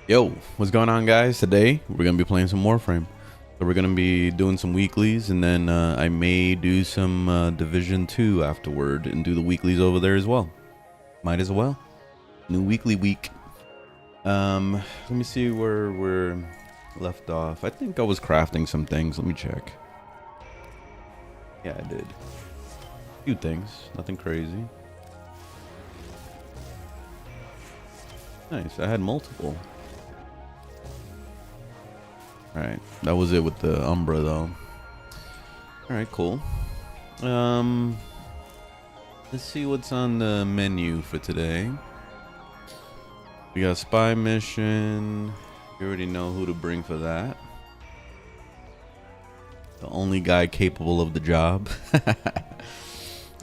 Yo, what's going on, guys? Today we're gonna be playing some Warframe. So we're gonna be doing some weeklies, and then I may do some Division 2 afterward and do the weeklies over there as well. Might as well. New weekly week. Let me see where we're left off. I think I was crafting some things. Let me check. Yeah, I did. A few things, nothing crazy. Nice, I had multiple. Alright, that was it with the Umbra though. Alright, cool. Let's see what's on the menu for today. We got spy mission. You already know who to bring for that. The only guy capable of the job.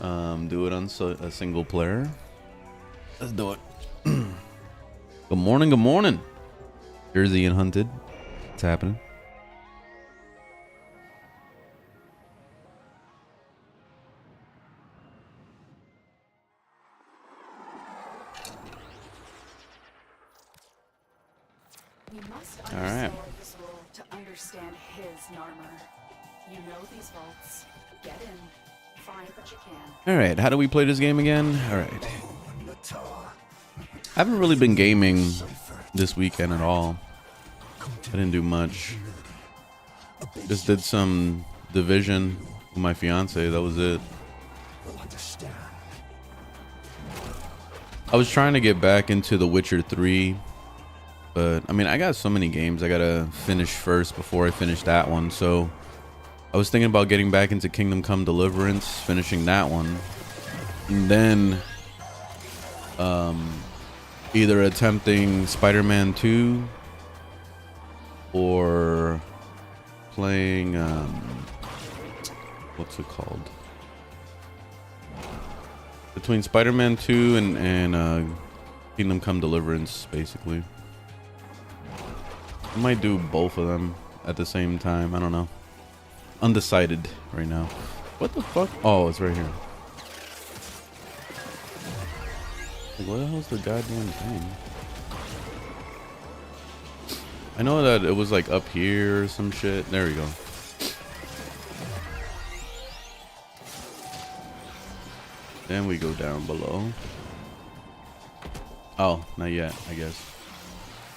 Do it on a single player. Let's do it. Good morning, good morning. Jersey and Hunted. What's happening? We must understand this world to understand his Narmer. You know these vaults. Get in. Find what you can. Alright, how do we play this game again? Alright. I haven't really been gaming this weekend at all. I didn't do much. Just did some Division with my fiance. That was it. I was trying to get back into The Witcher 3, but I mean, I got so many games I gotta finish first before I finish that one. So I was thinking about getting back into Kingdom Come Deliverance, finishing that one, and then either attempting Spider-Man 2 or playing what's it called, between Spider-Man 2 and Kingdom Come Deliverance, basically. I might do both of them at the same time. I don't know. Undecided right now. What the fuck? Oh, it's right here. Like, what the hell's the goddamn thing? I know that it was like up here or some shit. There we go. Then we go down below. Oh, not yet, I guess.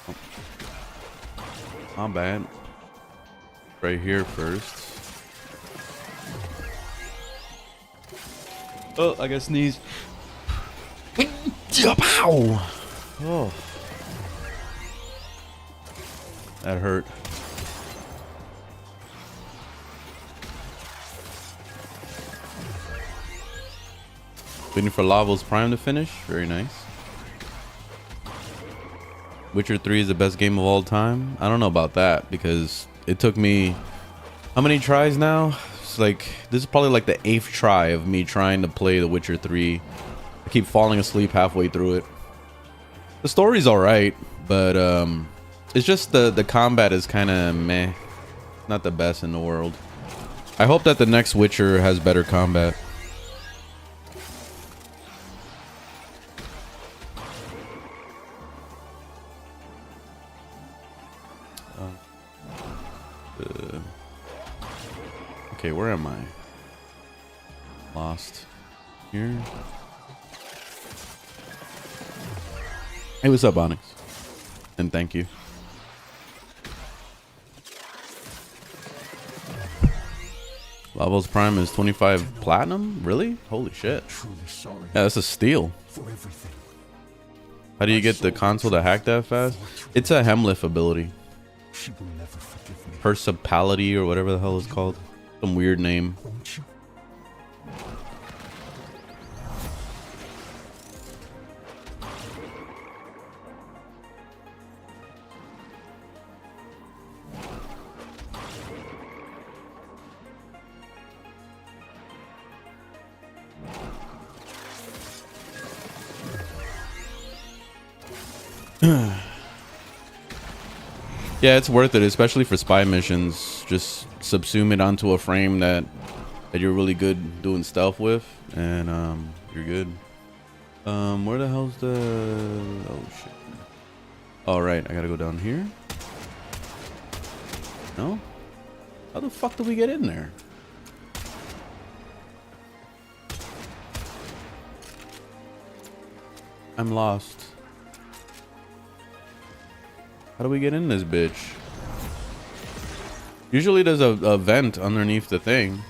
Oh. Not bad. Right here first. Oh, I got sneeze. Pow! Oh. That hurt. Waiting for Lava's Prime to finish. Very nice. Witcher 3 is the best game of all time. I don't know about that, because it took me how many tries now? It's like, this is probably like the 8th try of me trying to play The Witcher 3. I keep falling asleep halfway through it. The story's alright, but it's just the combat is kind of meh. Not the best in the world. I hope that the next Witcher has better combat. Okay, where am I? Lost. Here. Hey, what's up, Onyx? And thank you. Lava's Prime is 25 platinum? Really? Holy shit. Yeah, that's a steal. How do you get the console to hack that fast? It's a Hemliff ability. Persipality or whatever the hell it's called. Some weird name. Yeah, it's worth it, especially for spy missions. Just subsume it onto a frame that you're really good doing stealth with, and you're good. Where the hell's the... Oh shit. All right, I gotta go down here. No? How the fuck do we get in there? I'm lost. How do we get in this bitch? Usually there's a vent underneath the thing.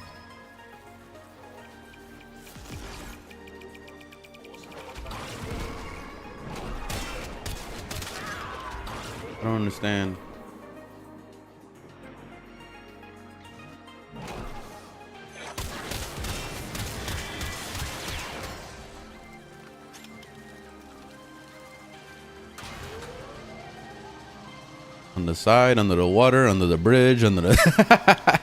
I don't understand. On the side, under the water, under the bridge, under the...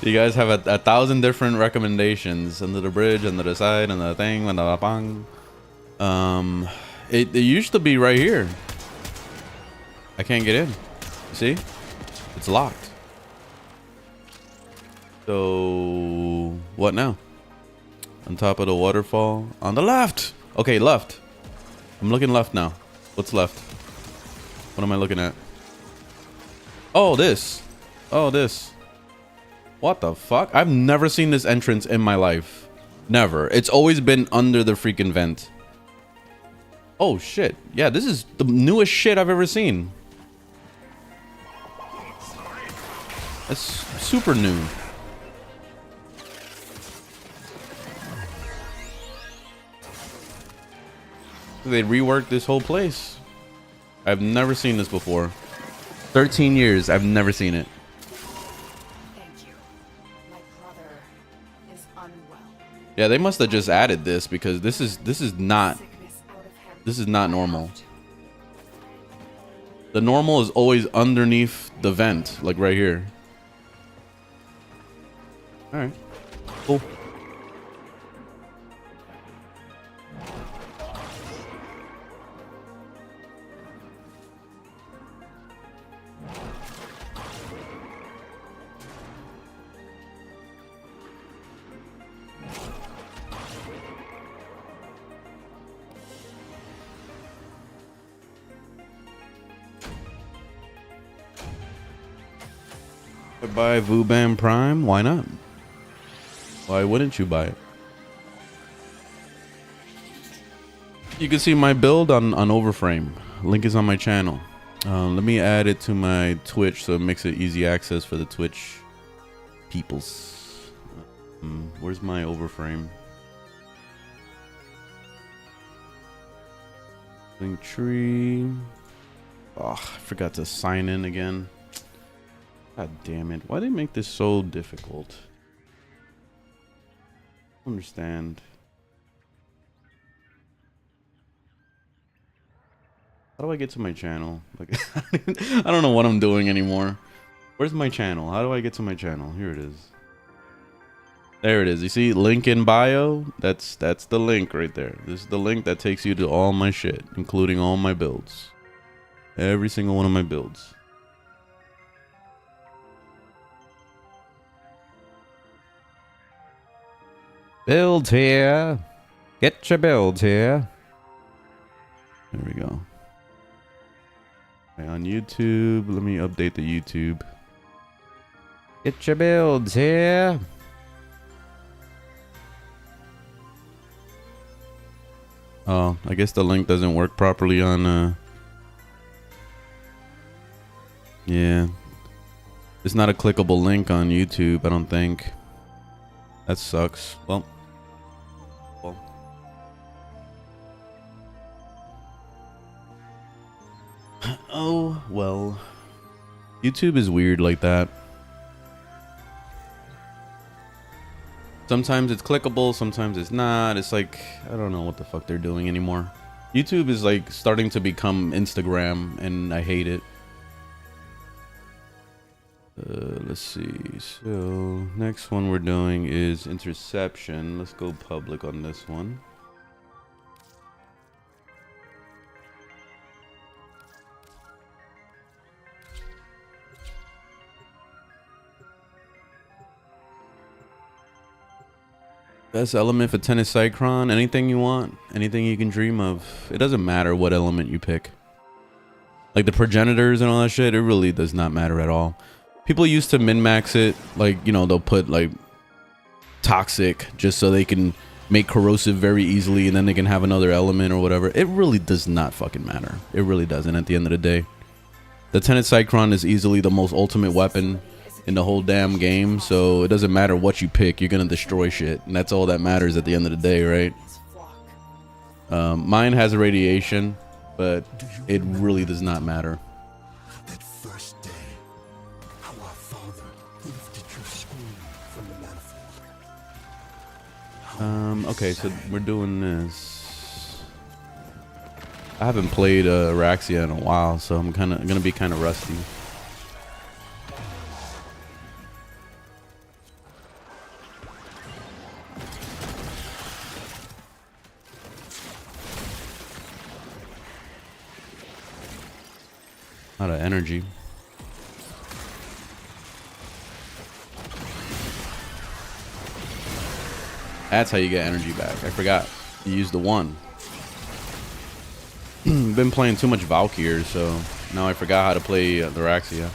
You guys have a 1,000 different recommendations. Under the bridge, under the side, under the thing, under the bang. It used to be right here. I can't get in. See? It's locked. So... what now? On top of the waterfall. On the left! Okay, left. I'm looking left now. What's left? What am I looking at? Oh, this. Oh, this. What the fuck? I've never seen this entrance in my life. Never. It's always been under the freaking vent. Oh, shit. Yeah, this is the newest shit I've ever seen. That's super new. They reworked this whole place. I've never seen this before. 13 years, I've never seen it. Thank you. My brother is unwell. Yeah, they must have just added this because this is not normal. The normal is always underneath the vent, like right here. All right, cool. Buy Vuban Prime? Why not? Why wouldn't you buy it? You can see my build on Overframe. Link is on my channel. Let me add it to my Twitch so it makes it easy access for the Twitch peoples. Where's my Overframe? Link tree. Oh, I forgot to sign in again. God damn it. Why do they make this so difficult? I don't understand. How do I get to my channel? Like, I don't know what I'm doing anymore. Where's my channel? How do I get to my channel? Here it is. There it is. You see, link in bio? That's the link right there. This is the link that takes you to all my shit, including all my builds. Every single one of my builds. Build here. Get your builds here. There we go. Okay, on YouTube, let me update the YouTube. Get your builds here. Oh, I guess the link doesn't work properly on yeah. It's not a clickable link on YouTube, I don't think. That sucks. Well. Oh, well. YouTube is weird like that. Sometimes it's clickable, sometimes it's not. It's like, I don't know what the fuck they're doing anymore. YouTube is like starting to become Instagram, and I hate it. Let's see. So, next one we're doing is Interception. Let's go public on this one. Best element for Tennis Cycron. Anything you want. Anything you can dream of. It doesn't matter what element you pick. like the progenitors and all that shit, it really does not matter at all. People used to min-max it, like, you know, they'll put like toxic just so they can make corrosive very easily, and then they can have another element or whatever. It really does not fucking matter. It really doesn't at the end of the day. The Tenet Cycron is easily the most ultimate weapon in the whole damn game, so it doesn't matter what you pick, you're gonna destroy shit, and that's all that matters at the end of the day, right? Mine has a radiation, but it really does not matter. That first day, how our father lifted your school from the manifold. Okay, so we're doing this. I haven't played Araxia in a while, so I'm gonna be kind of rusty. Lot of energy. That's how you get energy back. I forgot. You use the one. Been playing too much Valkyr, so now I forgot how to play the Araxia.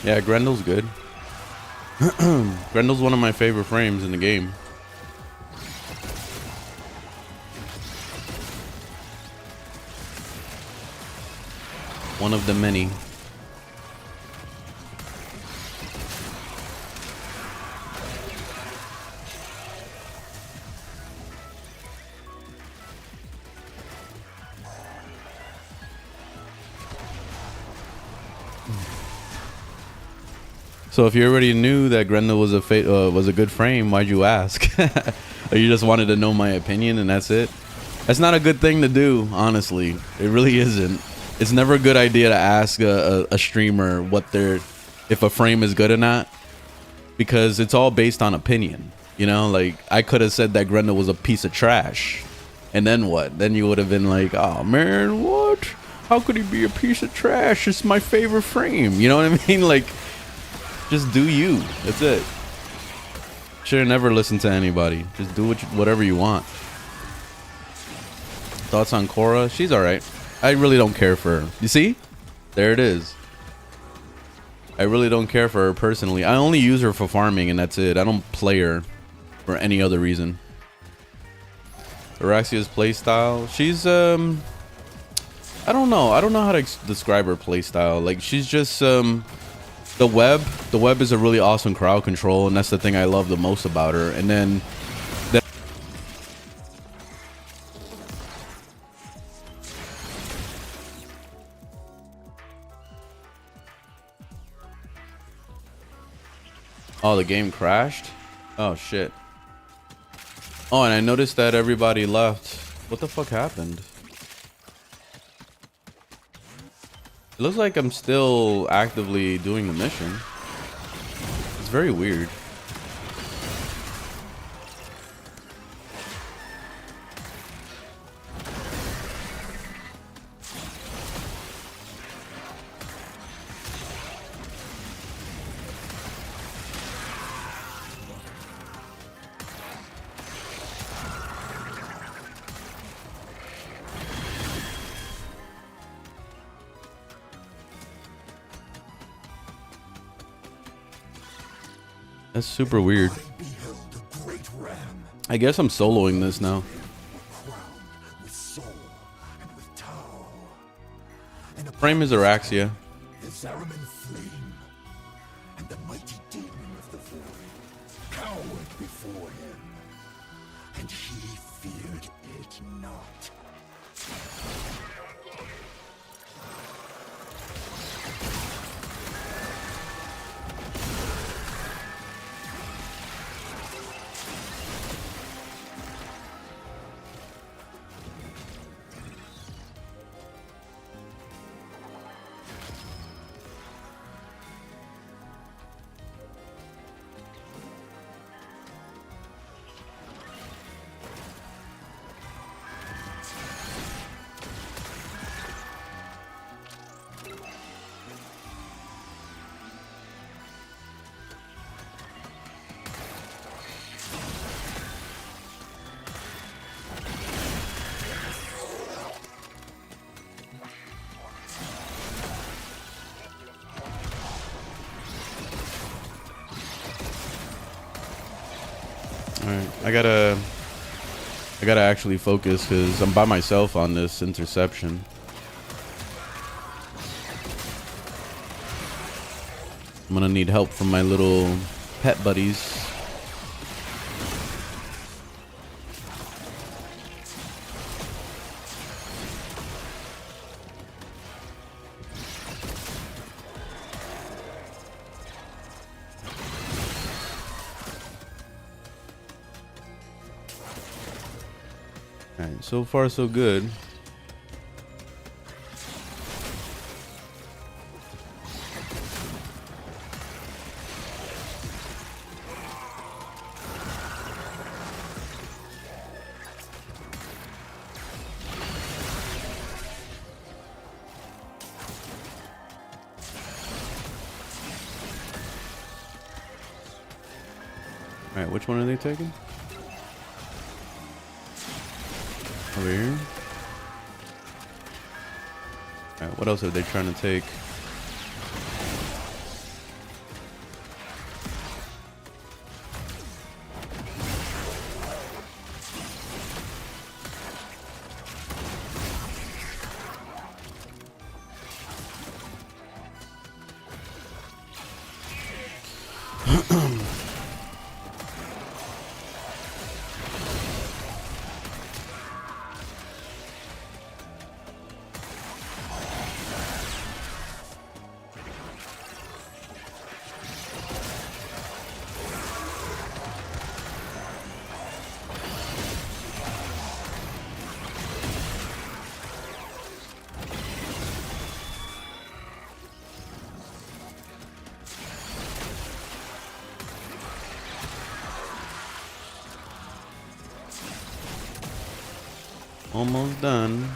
Yeah, Grendel's good. Grendel's one of my favorite frames in the game. One of the many. So if you already knew that Grendel was a good frame, why'd you ask? Or you just wanted to know my opinion and that's it? That's not a good thing to do, honestly. It really isn't. It's never a good idea to ask a streamer if a frame is good or not, because it's all based on opinion. You know, like I could have said that Grendel was a piece of trash, and then what? Then you would have been like, oh man, what? How could he be a piece of trash? It's my favorite frame. You know what I mean? Like, just do you. That's it. Should have never listened to anybody. Just do whatever you want. Thoughts on Korra? She's alright. I really don't care for her. You see? There it is. I really don't care for her personally. I only use her for farming and that's it. I don't play her for any other reason. Araxia's playstyle. She's I don't know. I don't know how to describe her playstyle. Like, she's just the web is a really awesome crowd control, and that's the thing I love the most about her. And then oh, the game crashed. Oh shit. Oh, and I noticed that everybody left. What the fuck happened? It looks like I'm still actively doing the mission. It's very weird. That's super weird. I guess I'm soloing this now. Frame is Araxia. And the mighty demon of the void cowered before him, and he feared it not. Alright, I gotta actually focus because I'm by myself on this interception. I'm gonna need help from my little pet buddies. Alright, so far so good. Alright, which one are they taking? Over here. Alright, what else are they trying to take? Almost done.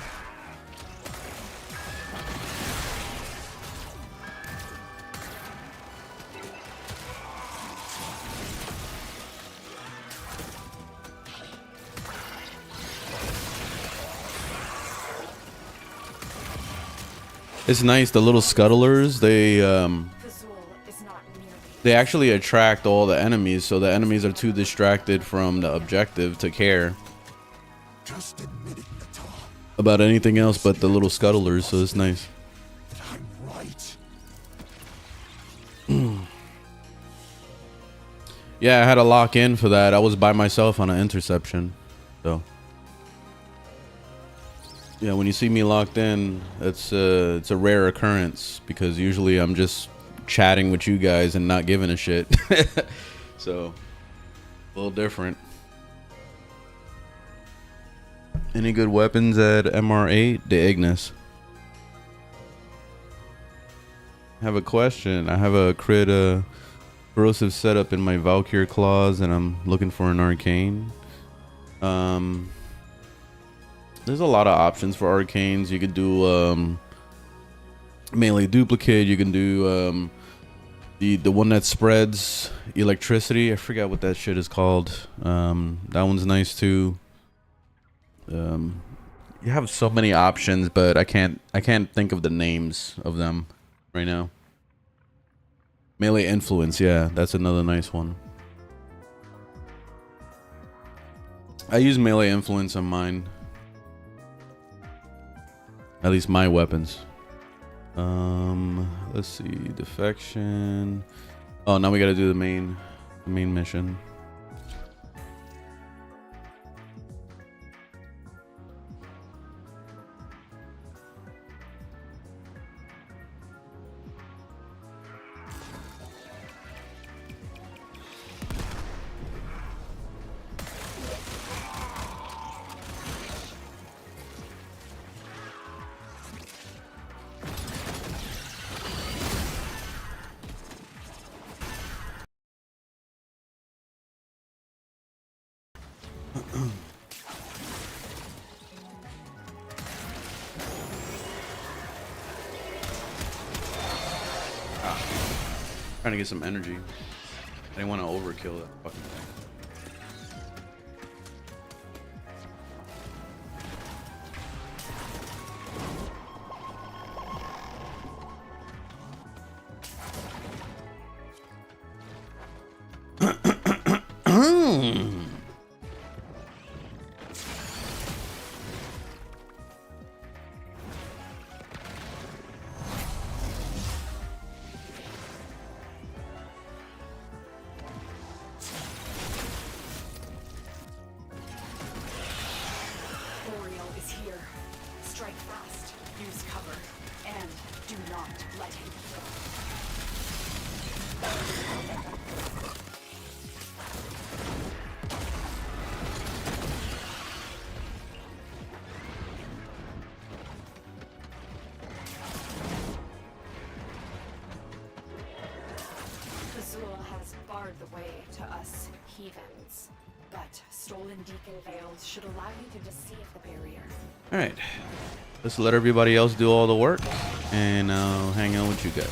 It's nice, the little scuttlers, they actually attract all the enemies, so the enemies are too distracted from the objective to care about anything else but the little scuttlers, so it's nice. I'm right. Yeah, I had to lock in for that. I was by myself on an interception, so yeah, when you see me locked in, it's a rare occurrence because usually I'm just chatting with you guys and not giving a shit. So a little different. Any good weapons at MR8? The Ignis. I have a question. I have a crit corrosive setup in my Valkyrie claws and I'm looking for an Arcane. There's a lot of options for Arcanes. You could do melee duplicate. You can do the one that spreads electricity. I forgot what that shit is called. That one's nice too. You have so many options, but I can't think of the names of them right now. Melee influence, yeah, that's another nice one. I use melee influence on mine. At least my weapons. Let's see, defection. Oh, now we gotta do the main mission. Trying to get some energy. I didn't want to overkill that fucking thing. not let him kill. Azul has barred the way to us heathens, but stolen deacon veils should allow you to deceive the barrier. All right, let's let everybody else do all the work, and I'll hang out with you guys.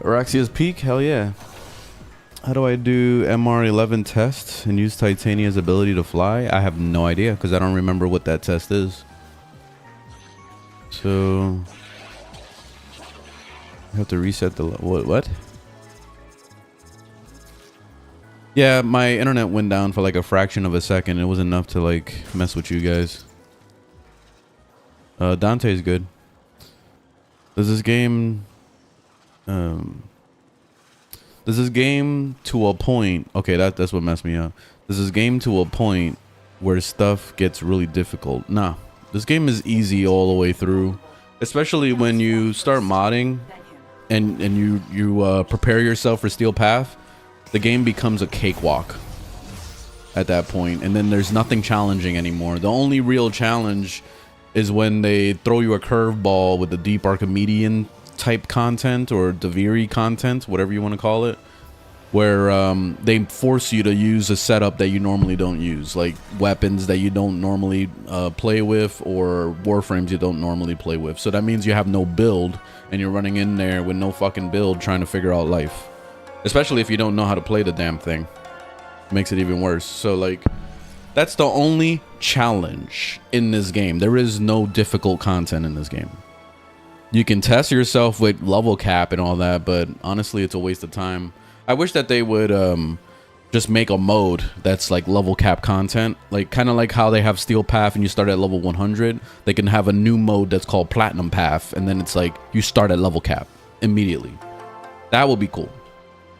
Araxia's Peak, hell yeah. How do I do MR11 tests and use Titania's ability to fly? I have no idea because I don't remember what that test is. So I have to reset the what? Yeah, my internet went down for like a fraction of a second. It was enough to like mess with you guys. Dante's good. Does this game to a point, okay, that's what messed me up. Does this game to a point where stuff gets really difficult? Nah, this game is easy all the way through, especially when you start modding and you prepare yourself for Steel Path. The game becomes a cakewalk at that point, and then there's nothing challenging anymore. The only real challenge is when they throw you a curveball with the deep Archimedean type content or Deviri content, whatever you want to call it, where they force you to use a setup that you normally don't use, like weapons that you don't normally play with, or warframes you don't normally play with. So that means you have no build, and you're running in there with no fucking build trying to figure out life, especially if you don't know how to play the damn thing. It makes it even worse. So like, that's the only challenge in this game. There is no difficult content in this game. You can test yourself with level cap and all that, but honestly, it's a waste of time. I wish that they would just make a mode that's like level cap content, like kind of like how they have Steel Path and you start at level 100. They can have a new mode that's called Platinum Path, and then it's like you start at level cap immediately. That would be cool.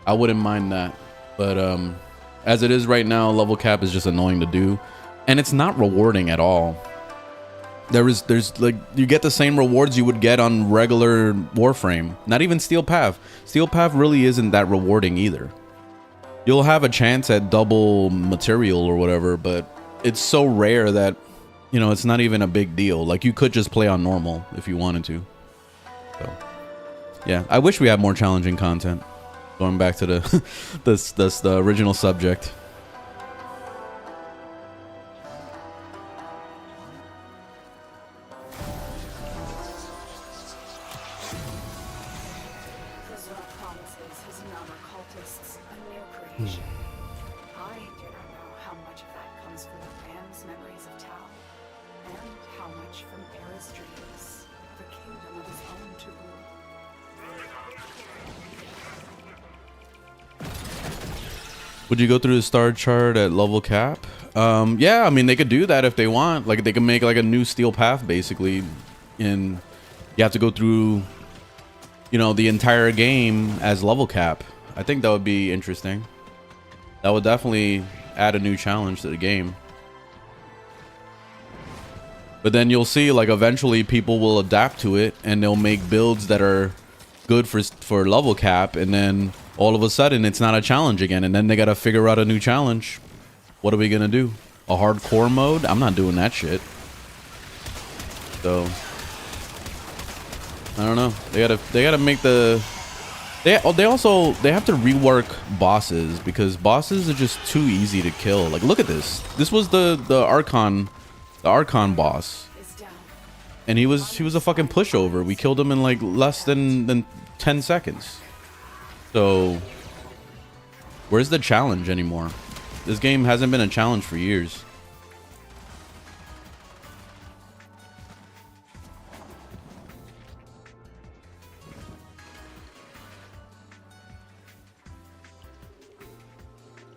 I wouldn't mind that, but as it is right now, level cap is just annoying to do, and it's not rewarding at all. There's like, you get the same rewards you would get on regular Warframe. Not even Steel Path. Steel Path really isn't that rewarding either. You'll have a chance at double material or whatever, but it's so rare that, you know, it's not even a big deal. Like, you could just play on normal if you wanted to. So yeah, I wish we had more challenging content. Going back to the the original subject. I do not know how much of that comes from the band's memories of Tau, and how much from Era's dreams of a kingdom of his own to rule. Would you go through the star chart at level cap? Yeah, I mean, they could do that if they want. Like, they can make like a new Steel Path basically, and you have to go through, you know, the entire game as level cap. I think that would be interesting. That would definitely add a new challenge to the game. But then you'll see, like, eventually people will adapt to it and they'll make builds that are good for level cap, and then all of a sudden it's not a challenge again, and then they gotta figure out a new challenge. What are we gonna do? A hardcore mode? I'm not doing that shit. So I don't know. They gotta make the they have to rework bosses, because bosses are just too easy to kill. Like, look at this. This was the Archon boss, and he was a fucking pushover. We killed him in like less than 10 seconds. So where's the challenge anymore? This game hasn't been a challenge for years.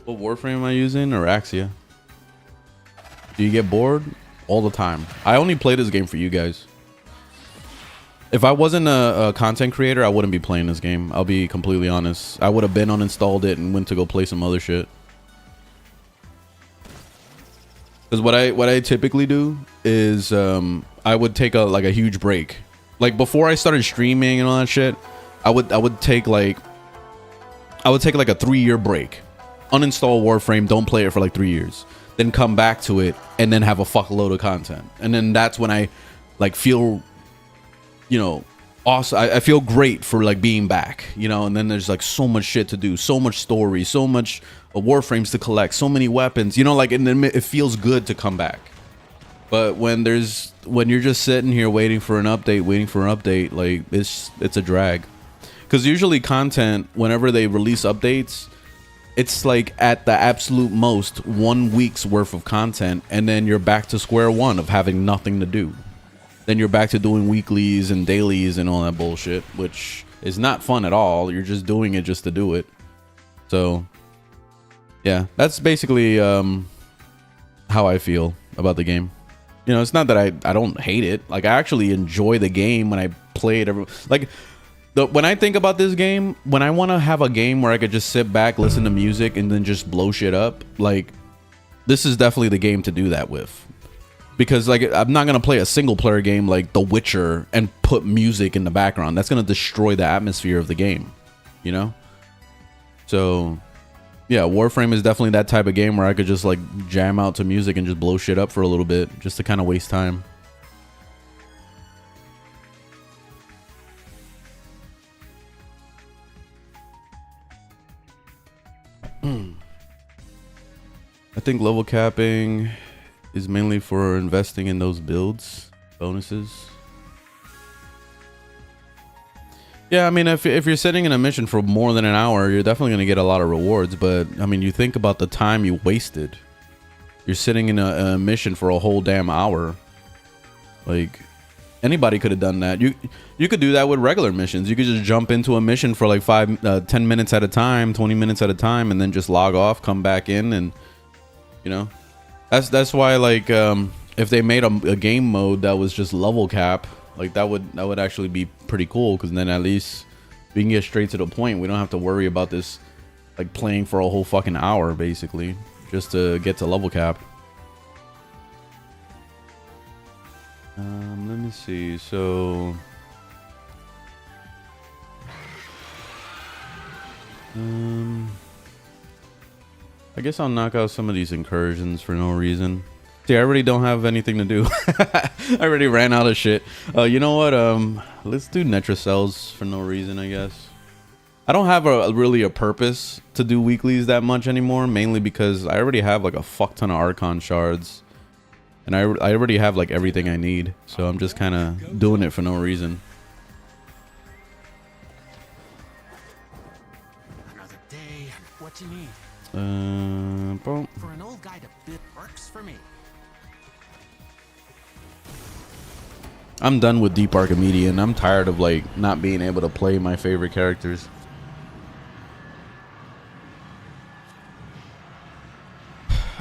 What Warframe am I using? Or Axia? Do you get bored? All the time. I only play this game for you guys. If I wasn't a content creator, I wouldn't be playing this game. I'll be completely honest. I would have been uninstalled it and went to go play some other shit. Because what I typically do is I would take a huge break. Like before I started streaming and all that shit, I would take like a 3-year break. Uninstall Warframe, don't play it for like 3 years. Then come back to it and then have a fuckload of content. And then that's when I like feel, you know, awesome. I feel great for like being back, you know. And then there's like so much shit to do, so much story, so much Warframes to collect, so many weapons, you know, like, and then it feels good to come back. But when you're just sitting here waiting for an update, like it's a drag. Because usually content, whenever they release updates, it's like at the absolute most 1 week's worth of content, and then you're back to square one of having nothing to do. Then you're back to doing weeklies and dailies and all that bullshit, which is not fun at all. You're just doing it just to do it. So yeah, that's basically how I feel about the game. You know, it's not that I don't hate it. Like, I actually enjoy the game when I play it. When I think about this game, when I want to have a game where I could just sit back, listen to music, and then just blow shit up, like, this is definitely the game to do that with. Because, like, I'm not going to play a single-player game like The Witcher and put music in the background. That's going to destroy the atmosphere of the game, you know? So yeah, Warframe is definitely that type of game where I could just like jam out to music and just blow shit up for a little bit just to kind of waste time. I think level capping is mainly for investing in those builds, bonuses. Yeah, I mean, if you're sitting in a mission for more than an hour, you're definitely going to get a lot of rewards. But, I mean, you think about the time you wasted. You're sitting in a mission for a whole damn hour. Like, anybody could have done that. You could do that with regular missions. You could just jump into a mission for like 10 minutes at a time, 20 minutes at a time, and then just log off, come back in, and, you know. That's why, like, if they made a game mode that was just level cap, like that would actually be pretty cool, because then at least we can get straight to the point. We don't have to worry about this like playing for a whole fucking hour basically just to get to level cap. Let me see. So I guess I'll knock out some of these incursions for no reason. See, I already don't have anything to do. I already ran out of shit. You know what? Let's do Netracells for no reason, I guess. I don't have really a purpose to do weeklies that much anymore, mainly because I already have like a fuck ton of Archon shards. And I already have like everything I need. So I'm just kind of doing it for no reason. Another day. What you need? Boom. For an old guy to bid works for me. I'm done with Deep Archimedean. I'm tired of like not being able to play my favorite characters.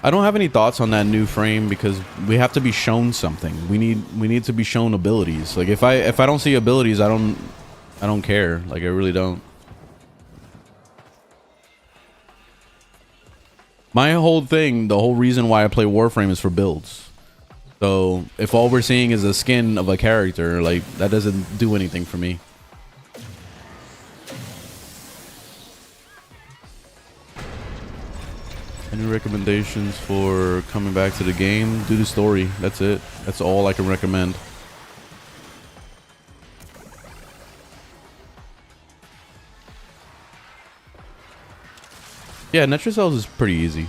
I don't have any thoughts on that new frame because we have to be shown something. We need to be shown abilities. Like if I don't see abilities, I don't care. Like I really don't. My whole thing, the whole reason why I play Warframe is for builds. So if all we're seeing is a skin of a character, like that doesn't do anything for me. Any recommendations for coming back to the game? Do the story. That's it. That's all I can recommend. Yeah, Netracell is pretty easy.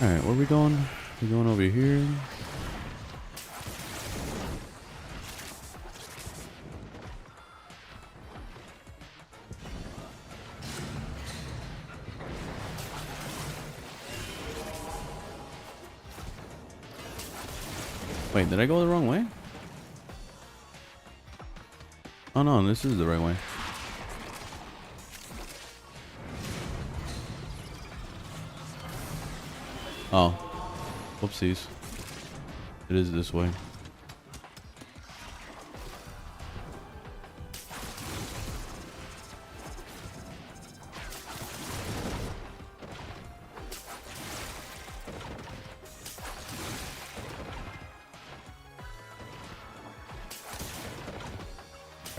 Alright, where are we going? We're going over here. Wait, did I go the wrong way? Oh no, this is the right way. Oh, whoopsies. It is this way.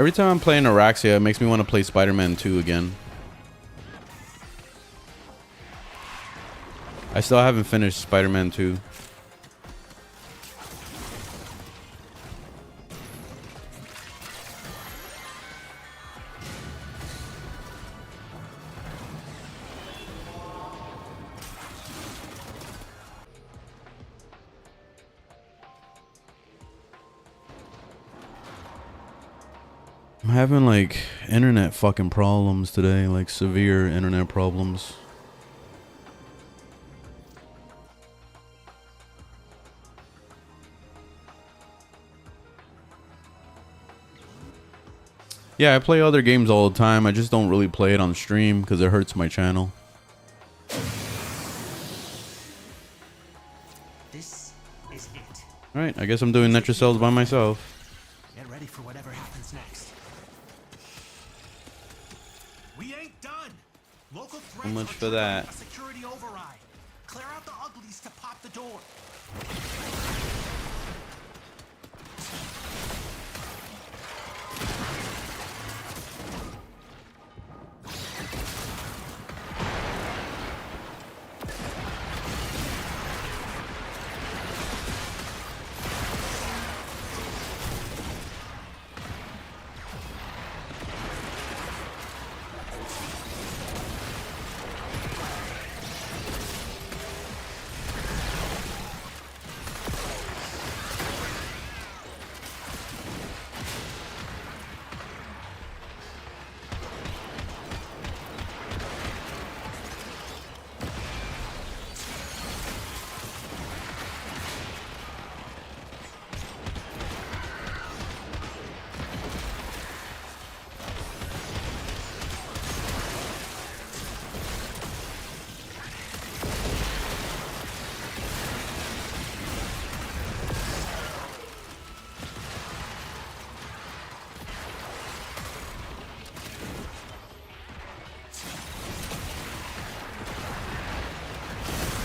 Every time I'm playing Araxia, it makes me want to play Spider-Man 2 again. I still haven't finished Spider-Man 2. I'm having like internet fucking problems today, like severe internet problems. Yeah, I play other games all the time. I just don't really play it on stream because it hurts my channel. This is it. Alright, I guess I'm doing Netracell by myself. Get ready for whatever happens next. We ain't done. Local threats How much are for triggering that? a security override. Clear out the uglies to pop the door.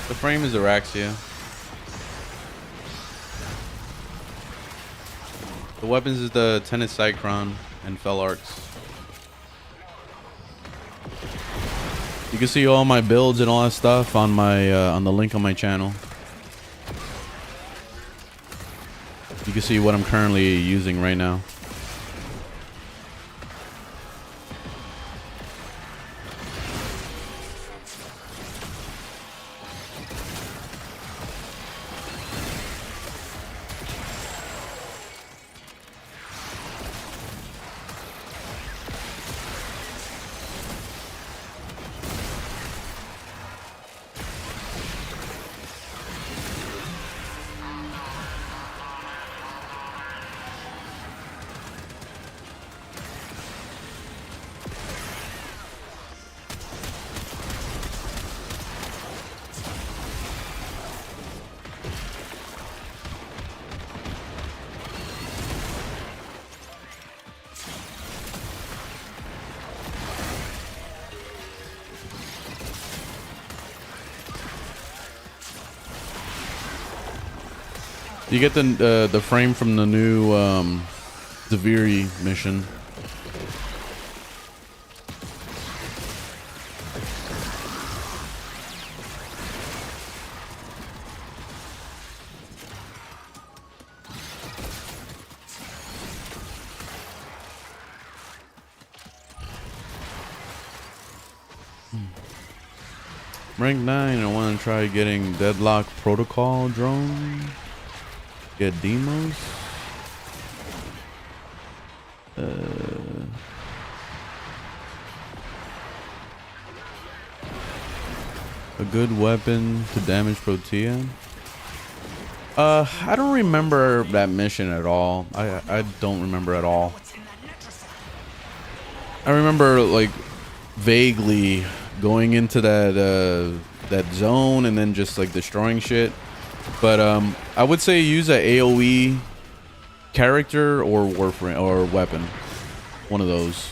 The frame is Araxia. The weapons is the Tenet Cycron and Fel Arcs. You can see all my builds and all that stuff on my on the link on my channel. You can see what I'm currently using right now. You get the frame from the new Zephyr mission. Rank 9, I want to try getting Deadlock Protocol drone. Get demos. A good weapon to damage Protea. I don't remember that mission at all. I don't remember at all. I remember like vaguely going into that that zone and then just like destroying shit. But I would say use a AoE character or Warframe or weapon. One of those.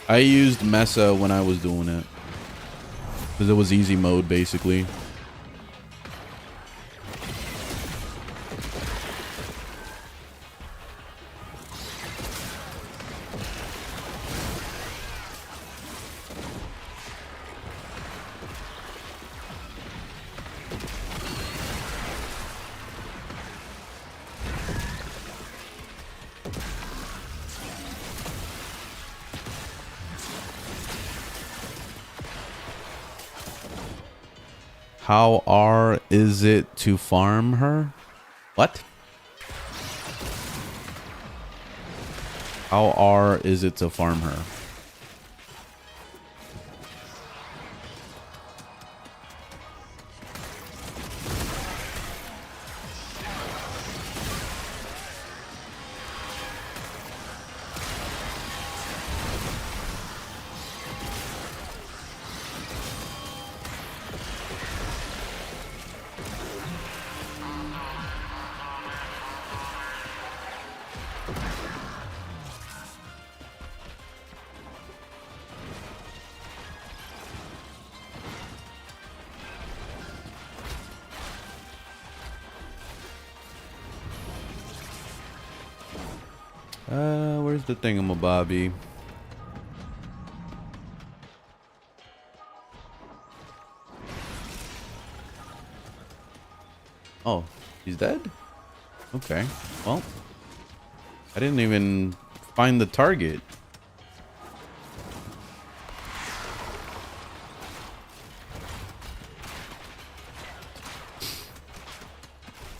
I used Mesa when I was doing it. Because it was easy mode basically. How is it to farm her? What? How is it to farm her? Where's the thingamabobby? Oh, he's dead? Okay. Well, I didn't even find the target.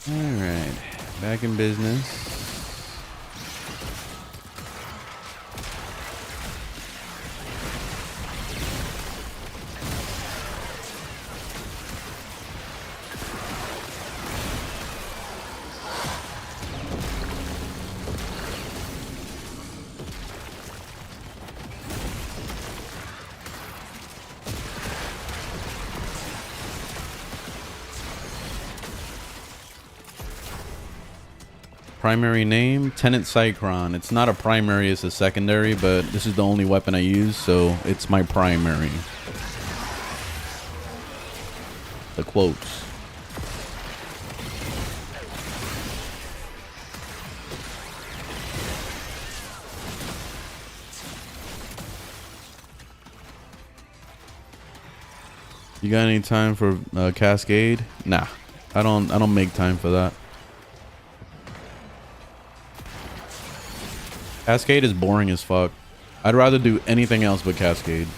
All right, back in business. Primary name, Tenant Cycron. It's not a primary, it's a secondary, but this is the only weapon I use, so it's my primary. The quotes. You got any time for Cascade? Nah, I don't make time for that. Cascade is boring as fuck. I'd rather do anything else but Cascade.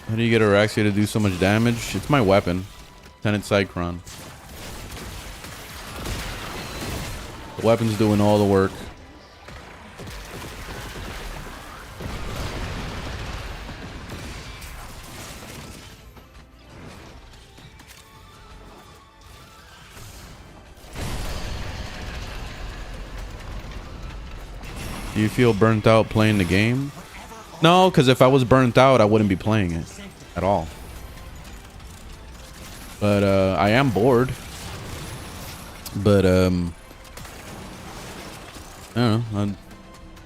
How do you get Araxia to do so much damage? It's my weapon. Tenant Cycron. The weapon's doing all the work. Do you feel burnt out playing the game? No, because if I was burnt out, I wouldn't be playing it at all. But I am bored. But I don't know.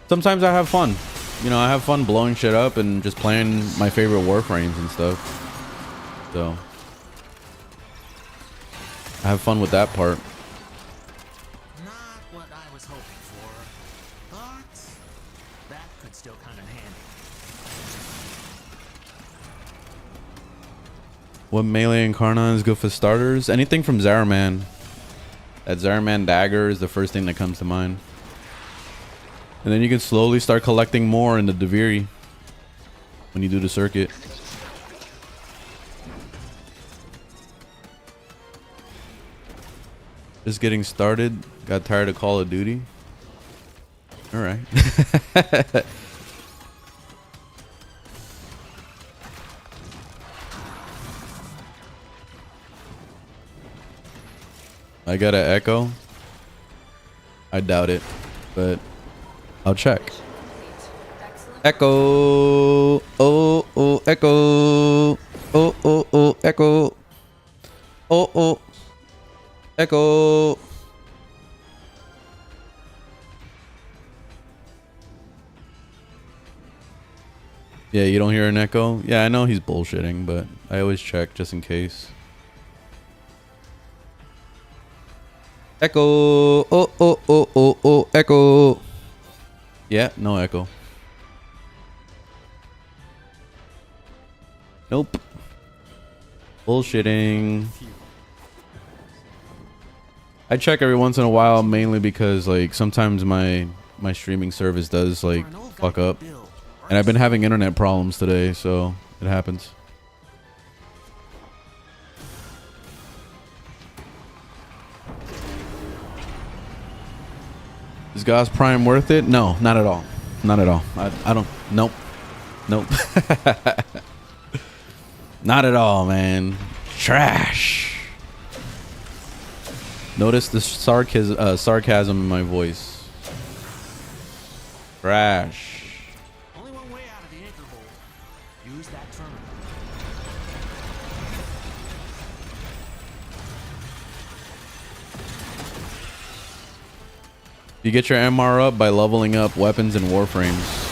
Sometimes I have fun. You know, I have fun blowing shit up and just playing my favorite Warframes and stuff. So I have fun with that part. What melee and Karnan is good for starters? Anything from Zaraman. That Zaraman dagger is the first thing that comes to mind. And then you can slowly start collecting more in the Deviri when you do the circuit. Just getting started. Got tired of Call of Duty. All right. I got an echo. I doubt it, but I'll check. Echo. Oh, echo. Oh, echo. Oh, echo. Yeah, you don't hear an echo? Yeah, I know he's bullshitting, but I always check just in case. Echo. Oh, echo. Yeah, no echo. Nope. Bullshitting. I check every once in a while, mainly because like sometimes my my streaming service does like fuck up, and I've been having internet problems today, so it happens. Is God's Prime worth it? No, not at all. Not at all. I don't. Nope. Nope. Not at all, man. Trash. Notice the sarcasm in my voice. Trash. Only one way out of the anchor hole. Use that terminal. You get your MR up by leveling up weapons and warframes.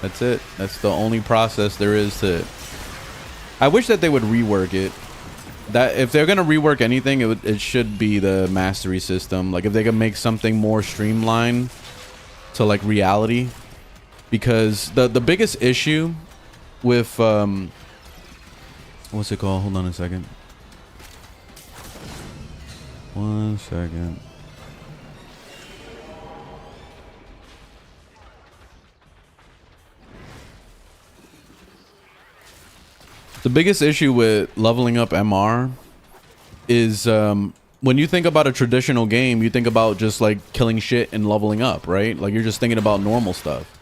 That's it. That's the only process there is to it. I wish that they would rework it. That if they're gonna rework anything, it should be the mastery system. Like if they could make something more streamlined to like reality, because the biggest issue with what's it called? Hold on a second. 1 second. The biggest issue with leveling up MR is when you think about a traditional game, you think about just like killing shit and leveling up, right? Like you're just thinking about normal stuff.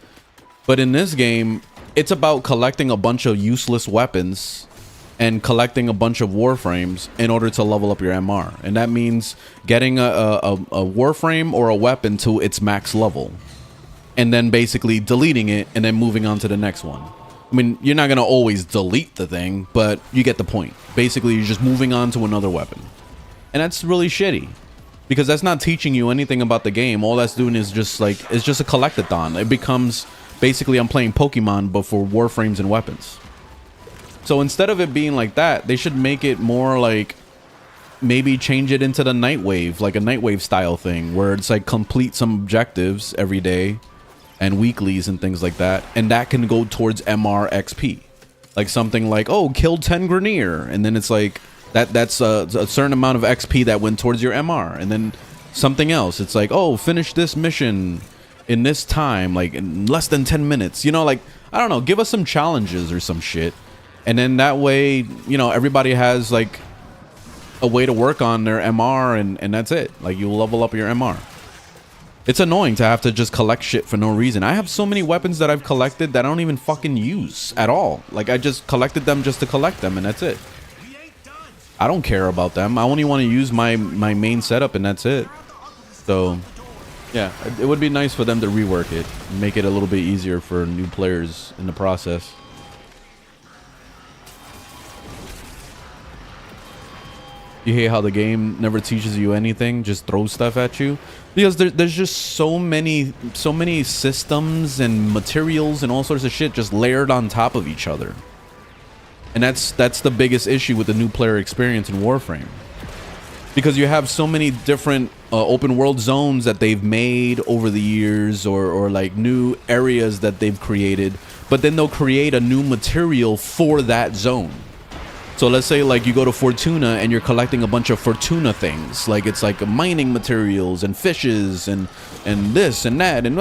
But in this game, it's about collecting a bunch of useless weapons and collecting a bunch of warframes in order to level up your MR. And that means getting a warframe or a weapon to its max level, and then basically deleting it and then moving on to the next one. I mean, you're not going to always delete the thing, but you get the point. Basically, you're just moving on to another weapon. And that's really shitty, because that's not teaching you anything about the game. All that's doing is just like, it's just a collectathon. It becomes basically I'm playing Pokemon, but for warframes and weapons. So instead of it being like that, they should make it more like, maybe change it into the Nightwave, like a Nightwave style thing, where it's like complete some objectives every day and weeklies and things like that, and that can go towards MR XP. Like something like, oh, kill 10 Grenier, and then it's like that's a certain amount of XP that went towards your MR. And then something else, it's like, oh, finish this mission in this time, like in less than 10 minutes, you know, like, I don't know, give us some challenges or some shit, and then that way, you know, everybody has like a way to work on their MR, and that's it. Like you level up your MR. It's annoying to have to just collect shit for no reason. I have so many weapons that I've collected that I don't even fucking use at all. Like I just collected them just to collect them, and that's it. I don't care about them. I only want to use my main setup, and that's it. So yeah, it would be nice for them to rework it and make it a little bit easier for new players in the process. You hate how the game never teaches you anything, just throws stuff at you, because there's just so many systems and materials and all sorts of shit just layered on top of each other. And that's the biggest issue with the new player experience in Warframe, because you have so many different open world zones that they've made over the years, or like new areas that they've created, but then they'll create a new material for that zone. So let's say like you go to Fortuna and you're collecting a bunch of Fortuna things, like it's like mining materials and fishes and this and that, and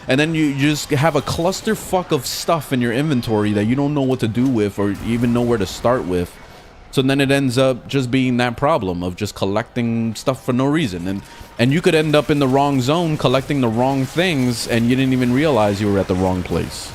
then you just have a clusterfuck of stuff in your inventory that you don't know what to do with or even know where to start with. So then it ends up just being that problem of just collecting stuff for no reason, and you could end up in the wrong zone collecting the wrong things, and you didn't even realize you were at the wrong place.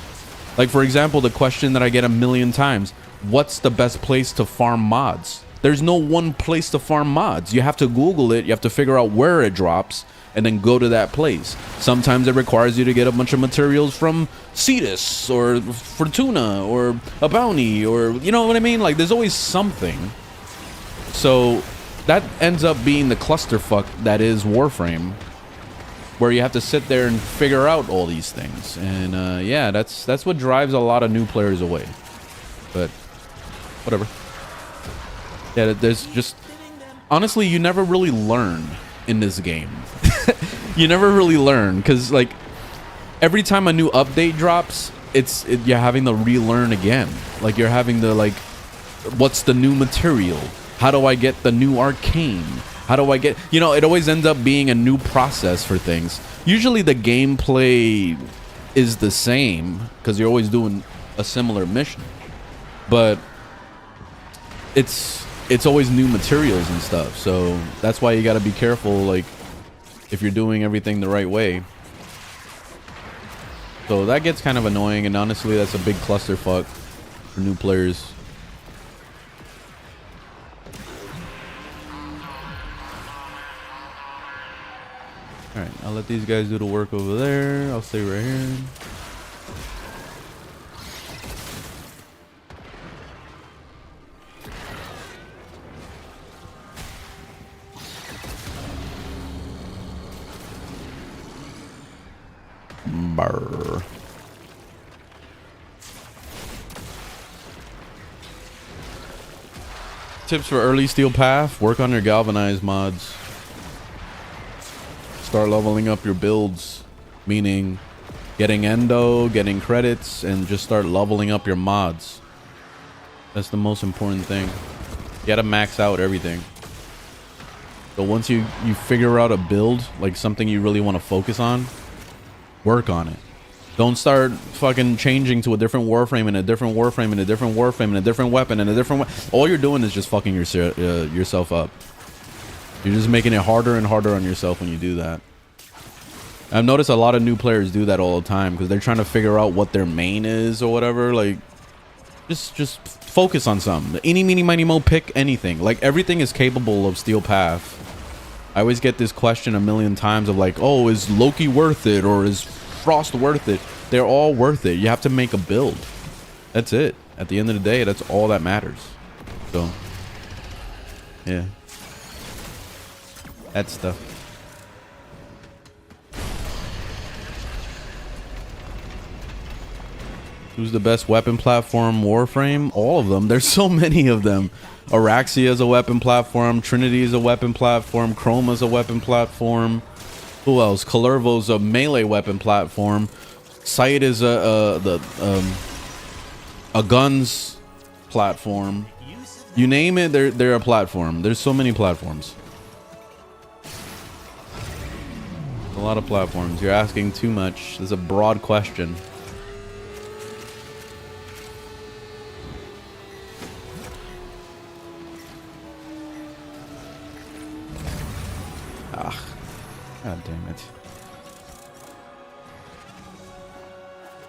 Like for example, the question that I get a million times: what's the best place to farm mods? There's no one place to farm mods. You have to Google it. You have to figure out where it drops and then go to that place. Sometimes it requires you to get a bunch of materials from Cetus or Fortuna or a bounty, or you know what I mean? Like there's always something. So that ends up being the clusterfuck that is Warframe, where you have to sit there and figure out all these things. And yeah, that's what drives a lot of new players away. But whatever. Yeah, there's just, honestly, you never really learn in this game. You never really learn, because like every time a new update drops, you're having to relearn again. Like you're having to like, what's the new material? How do I get the new Arcane? How do I get, you know, it always ends up being a new process for things. Usually the gameplay is the same because you're always doing a similar mission, but it's always new materials and stuff. So that's why you got to be careful, like if you're doing everything the right way. So that gets kind of annoying, and honestly that's a big clusterfuck for new players. Alright, I'll let these guys do the work over there. I'll stay right here. Brr. Tips for early steel path: work on your galvanized mods. Start leveling up your builds, meaning getting endo, getting credits, and just start leveling up your mods. That's the most important thing. You gotta max out everything. So once you figure out a build, like something you really want to focus on, work on it. Don't start fucking changing to a different Warframe and a different Warframe and a different Warframe and a different weapon and a different all you're doing is just fucking yourself up. You're just making it harder and harder on yourself when you do that. I've noticed a lot of new players do that all the time because they're trying to figure out what their main is or whatever. Like, just focus on something. Eeny, meeny, miny, mo, pick anything. Like, everything is capable of steel path. I always get this question a million times of like, oh, is Loki worth it or is Frost worth it? They're all worth it. You have to make a build. That's it. At the end of the day, that's all that matters. So, yeah. That stuff. Who's the best weapon platform? Warframe? All of them. There's so many of them. Araxia is a weapon platform. Trinity is a weapon platform. Chroma is a weapon platform. Who else? Calervo's a melee weapon platform. Sight is a guns platform. You name it, they're a platform. There's so many platforms. A lot of platforms. You're asking too much. There's a broad question. Ah, god damn it.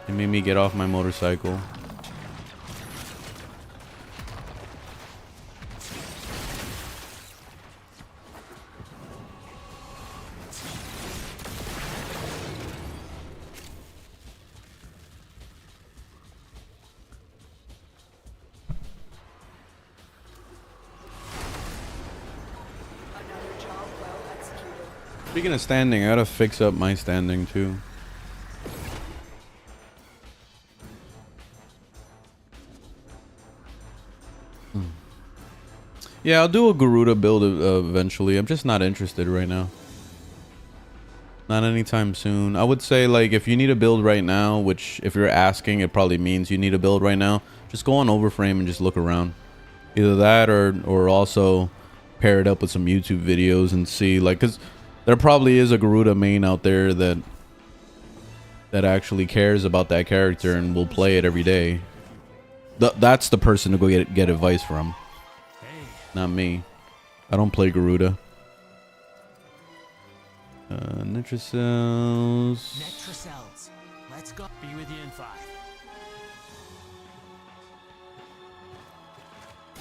It made me get off my motorcycle. Speaking of standing, I gotta fix up my standing too. Yeah, I'll do a Garuda build eventually. I'm just not interested right now. Not anytime soon. I would say, like, if you need a build right now, which if you're asking, it probably means you need a build right now, just go on Overframe and just look around. Either that or also pair it up with some YouTube videos and see, like, because there probably is a Garuda main out there that actually cares about that character and will play it every day. That's the person to go get advice from. Not me. I don't play Garuda. Netracells. Netracells. Let's go. Be with you in 5.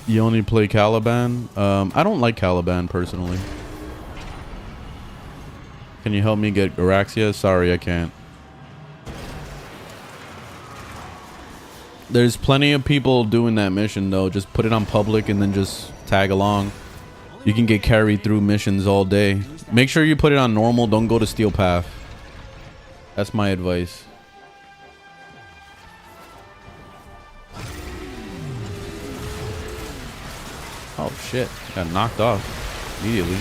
You only play Caliban? I don't like Caliban personally. Can you help me get Araxia? Sorry, I can't. There's plenty of people doing that mission though. Just put it on public and then just tag along. You can get carried through missions all day. Make sure you put it on normal. Don't go to Steel Path. That's my advice. Oh shit. Got knocked off immediately.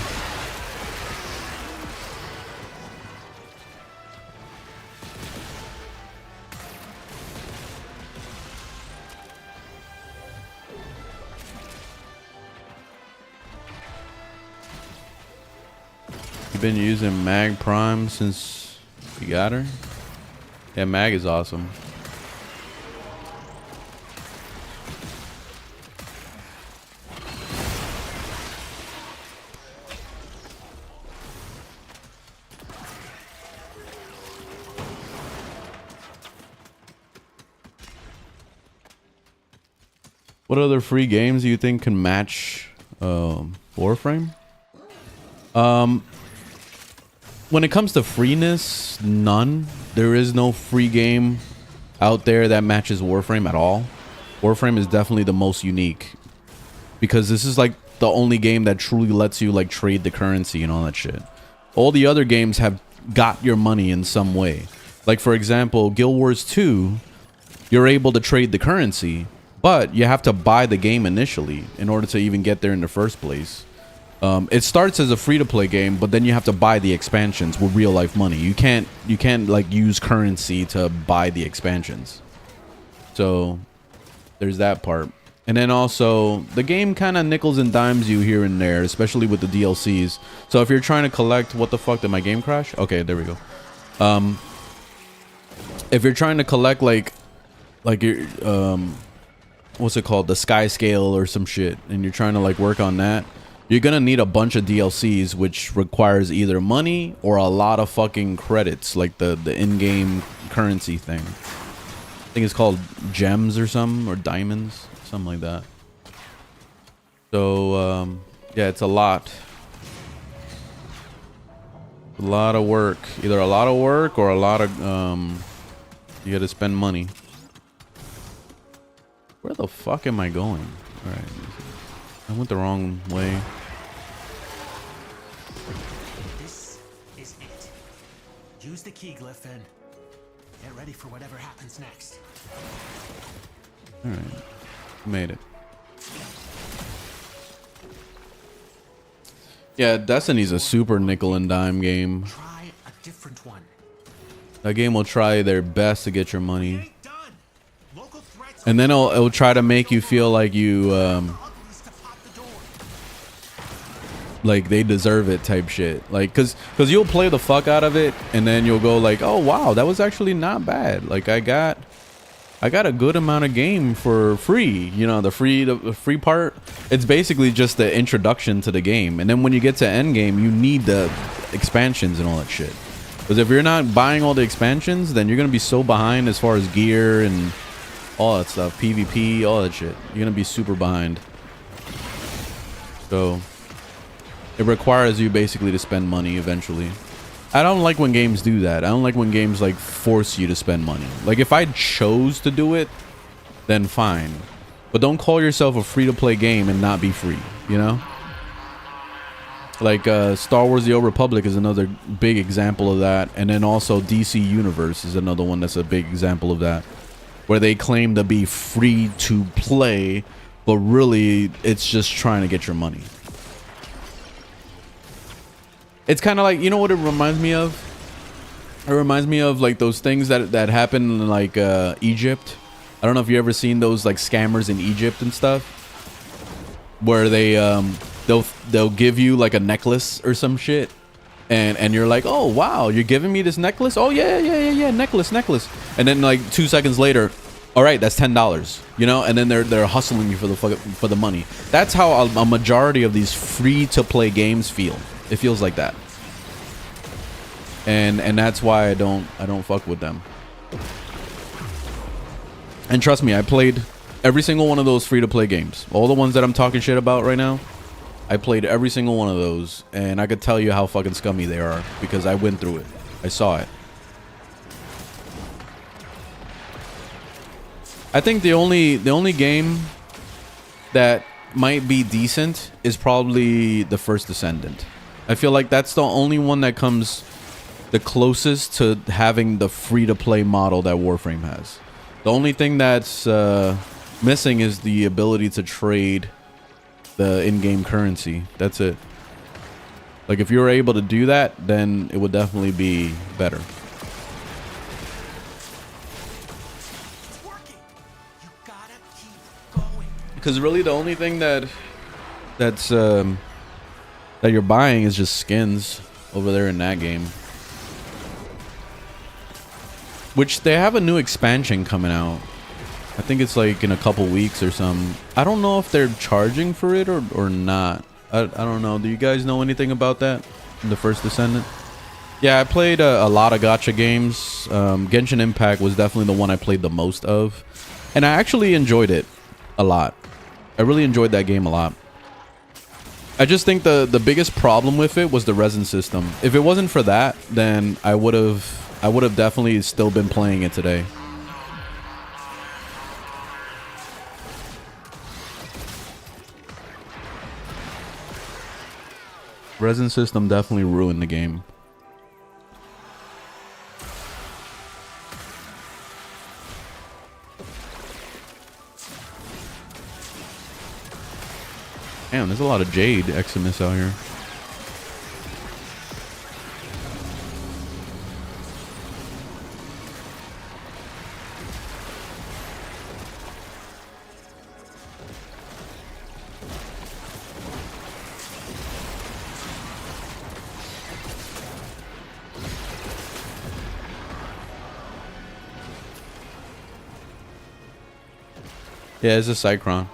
Been using Mag Prime since You got her? Yeah, Mag is awesome. What other free games do you think can match Warframe? When it comes to freeness, none. There is no free game out there that matches Warframe at all. Warframe is definitely the most unique because this is like the only game that truly lets you like trade the currency and all that shit. All the other games have got your money in some way. Like for example, Guild Wars 2, you're able to trade the currency, but you have to buy the game initially in order to even get there in the first place. It starts as a free-to-play game, but then you have to buy the expansions with real-life money. You can't like use currency to buy the expansions. So there's that part. And then also the game kind of nickels and dimes you here and there, especially with the DLCs. So if you're trying to collect, what the fuck, did my game crash? Okay, there we go. If you're trying to collect like your what's it called, the sky scale or some shit, and you're trying to like work on that, you're gonna need a bunch of DLCs, which requires either money or a lot of fucking credits, like the in-game currency thing. I think it's called gems or something, or diamonds, something like that. So yeah, it's a lot of work, either a lot of work or a lot of you gotta spend money. Where the fuck am I going? All right, I went the wrong way. This is it. Use the key glyph and get ready for whatever happens next. All right, made it. Yeah, Destiny's a super nickel and dime game. Try a different one. That game will try their best to get your money. Ain't done. Local threats And then it'll try to make you feel like you uglies to pop the door. like they deserve it type shit. Like cause you'll play the fuck out of it and then you'll go like, oh wow, that was actually not bad. Like I got a good amount of game for free. You know, the free part, it's basically just the introduction to the game. And then when you get to Endgame, you need the expansions and all that shit. Because if you're not buying all the expansions, then you're gonna be so behind as far as gear and all that stuff, PvP, all that shit. You're gonna be super behind. So it requires you basically to spend money eventually. I don't like when games do that. I don't like when games like force you to spend money. Like if I chose to do it, then fine. But don't call yourself a free-to-play game and not be free, you know? Like Star Wars The Old Republic is another big example of that. And then also DC Universe is another one that's a big example of that. Where they claim to be free to play, but really it's just trying to get your money. It's kind of like, you know what it reminds me of? It reminds me of like those things that happen in like Egypt. I don't know if you ever seen those like scammers in Egypt and stuff, where they they'll give you like a necklace or some shit, and you're like, oh wow, you're giving me this necklace? Oh yeah, necklace. And then like 2 seconds later, all right, that's $10, you know, and then they're hustling you for the money. That's how a majority of these free to play games feel. It feels like that, and that's why I don't fuck with them. And trust me, I played every single one of those free to play games. All the ones that I'm talking shit about right now, I played every single one of those, and I could tell you how fucking scummy they are because I went through it. I saw it. I think the only game that might be decent is probably the First Descendant. I feel like that's the only one that comes the closest to having the free-to-play model that Warframe has. The only thing that's missing is the ability to trade the in-game currency. That's it. Like, if you were able to do that, then it would definitely be better. It's working. You gotta keep going. Because really the only thing that's that you're buying is just skins over there in that game. which they have a new expansion coming out. I think it's like in a couple weeks or something. I don't know if they're charging for it or not. I don't know. Do you guys know anything about that? The First Descendant? Yeah, I played a lot of gacha games. Genshin Impact was definitely the one I played the most of. And I actually enjoyed it a lot. I really enjoyed that game a lot. I just think the biggest problem with it was the resin system. If it wasn't for that, then I would have definitely still been playing it today. Resin system definitely ruined the game. Damn, there's a lot of Jade Eximus out here. Yeah, it's a Cycron.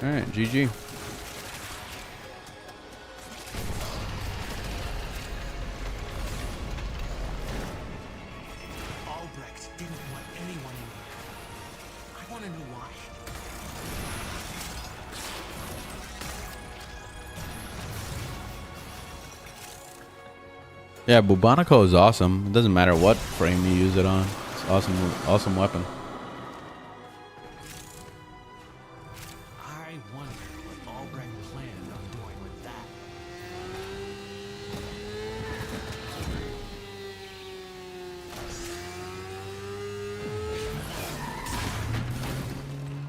All right, GG. Albrecht didn't want anyone in here. I want to know why. Yeah, Bubonico is awesome. It doesn't matter what frame you use it on. It's awesome, awesome weapon. I wonder what Albrecht planned on doing with that.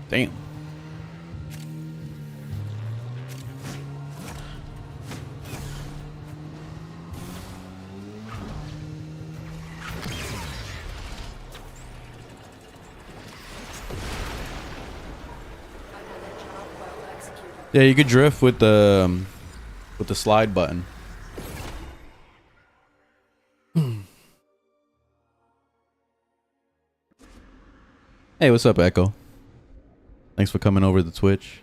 Damn. Yeah, you could drift with the slide button. Hey, what's up, Echo? Thanks for coming over to Twitch.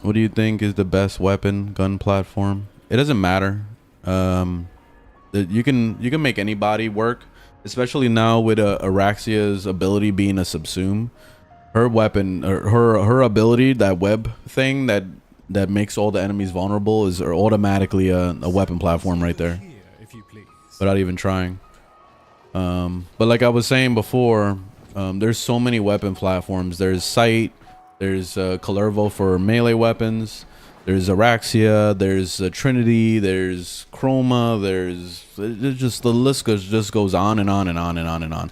What do you think is the best weapon gun platform? It doesn't matter. You can make anybody work, especially now with Araxia's ability being a subsume. Her weapon, or her ability, that web thing that makes all the enemies vulnerable, is automatically a weapon platform right there, without even trying. But like I was saying before, there's so many weapon platforms. There's Sight, there's Kalervo for melee weapons, there's Araxia, there's Trinity, there's Chroma, there's just, the list just goes on and on and on and on and on.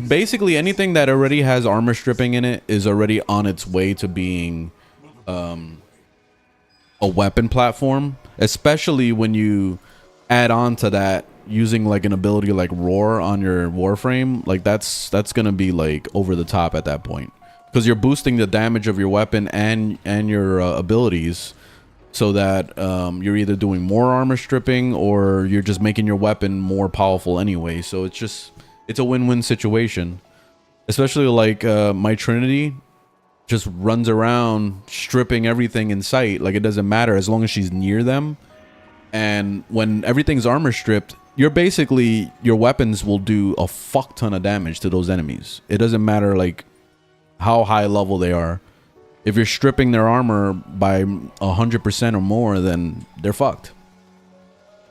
Basically anything that already has armor stripping in it is already on its way to being a weapon platform, especially when you add on to that using like an ability like Roar on your Warframe. Like that's gonna be like over the top at that point, because you're boosting the damage of your weapon and your abilities, so that you're either doing more armor stripping or you're just making your weapon more powerful anyway. So it's a win-win situation. Especially like my Trinity just runs around stripping everything in sight. Like it doesn't matter as long as she's near them. And when everything's armor stripped, you're basically, your weapons will do a fuck ton of damage to those enemies. It doesn't matter like how high level they are. If you're stripping their armor by 100% or more, then they're fucked.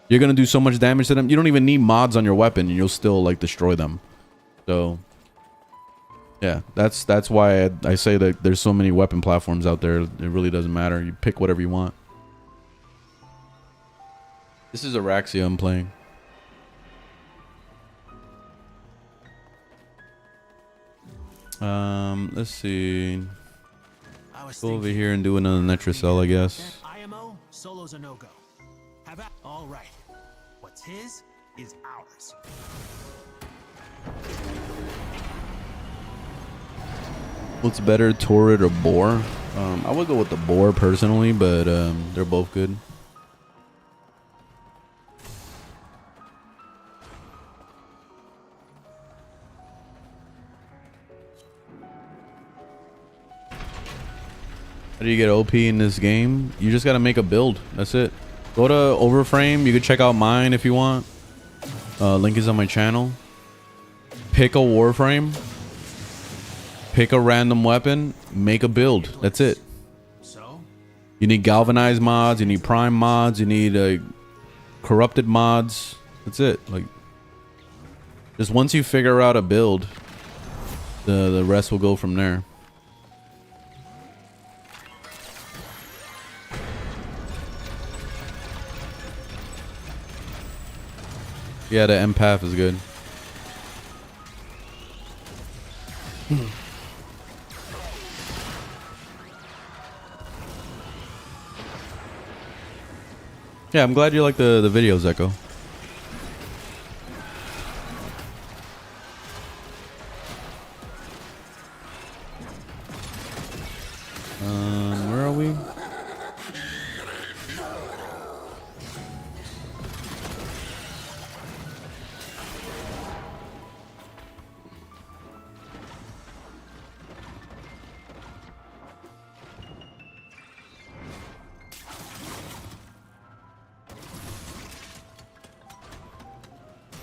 You're gonna do so much damage to them. You don't even need mods on your weapon, and you'll still like destroy them. So yeah, that's why I say that there's so many weapon platforms out there. It really doesn't matter. You pick whatever you want. This is Araxia I'm playing. Let's see. Go over here and do another Netracell, I guess. IMO, Solo's a no-go. How about... All right. What's his is ours. What's better, turret or boar? I would go with the boar personally, but they're both good. How do you get OP in this game? You just gotta make a build. That's it. Go to Overframe. You can check out mine if you want. Link is on my channel. Pick a Warframe. Pick a random weapon. Make a build. That's it. So? You need galvanized mods. You need prime mods. You need corrupted mods. That's it. Like, just once you figure out a build, the rest will go from there. Yeah, the empath is good. Yeah, I'm glad you like the videos, Echo. Where are we?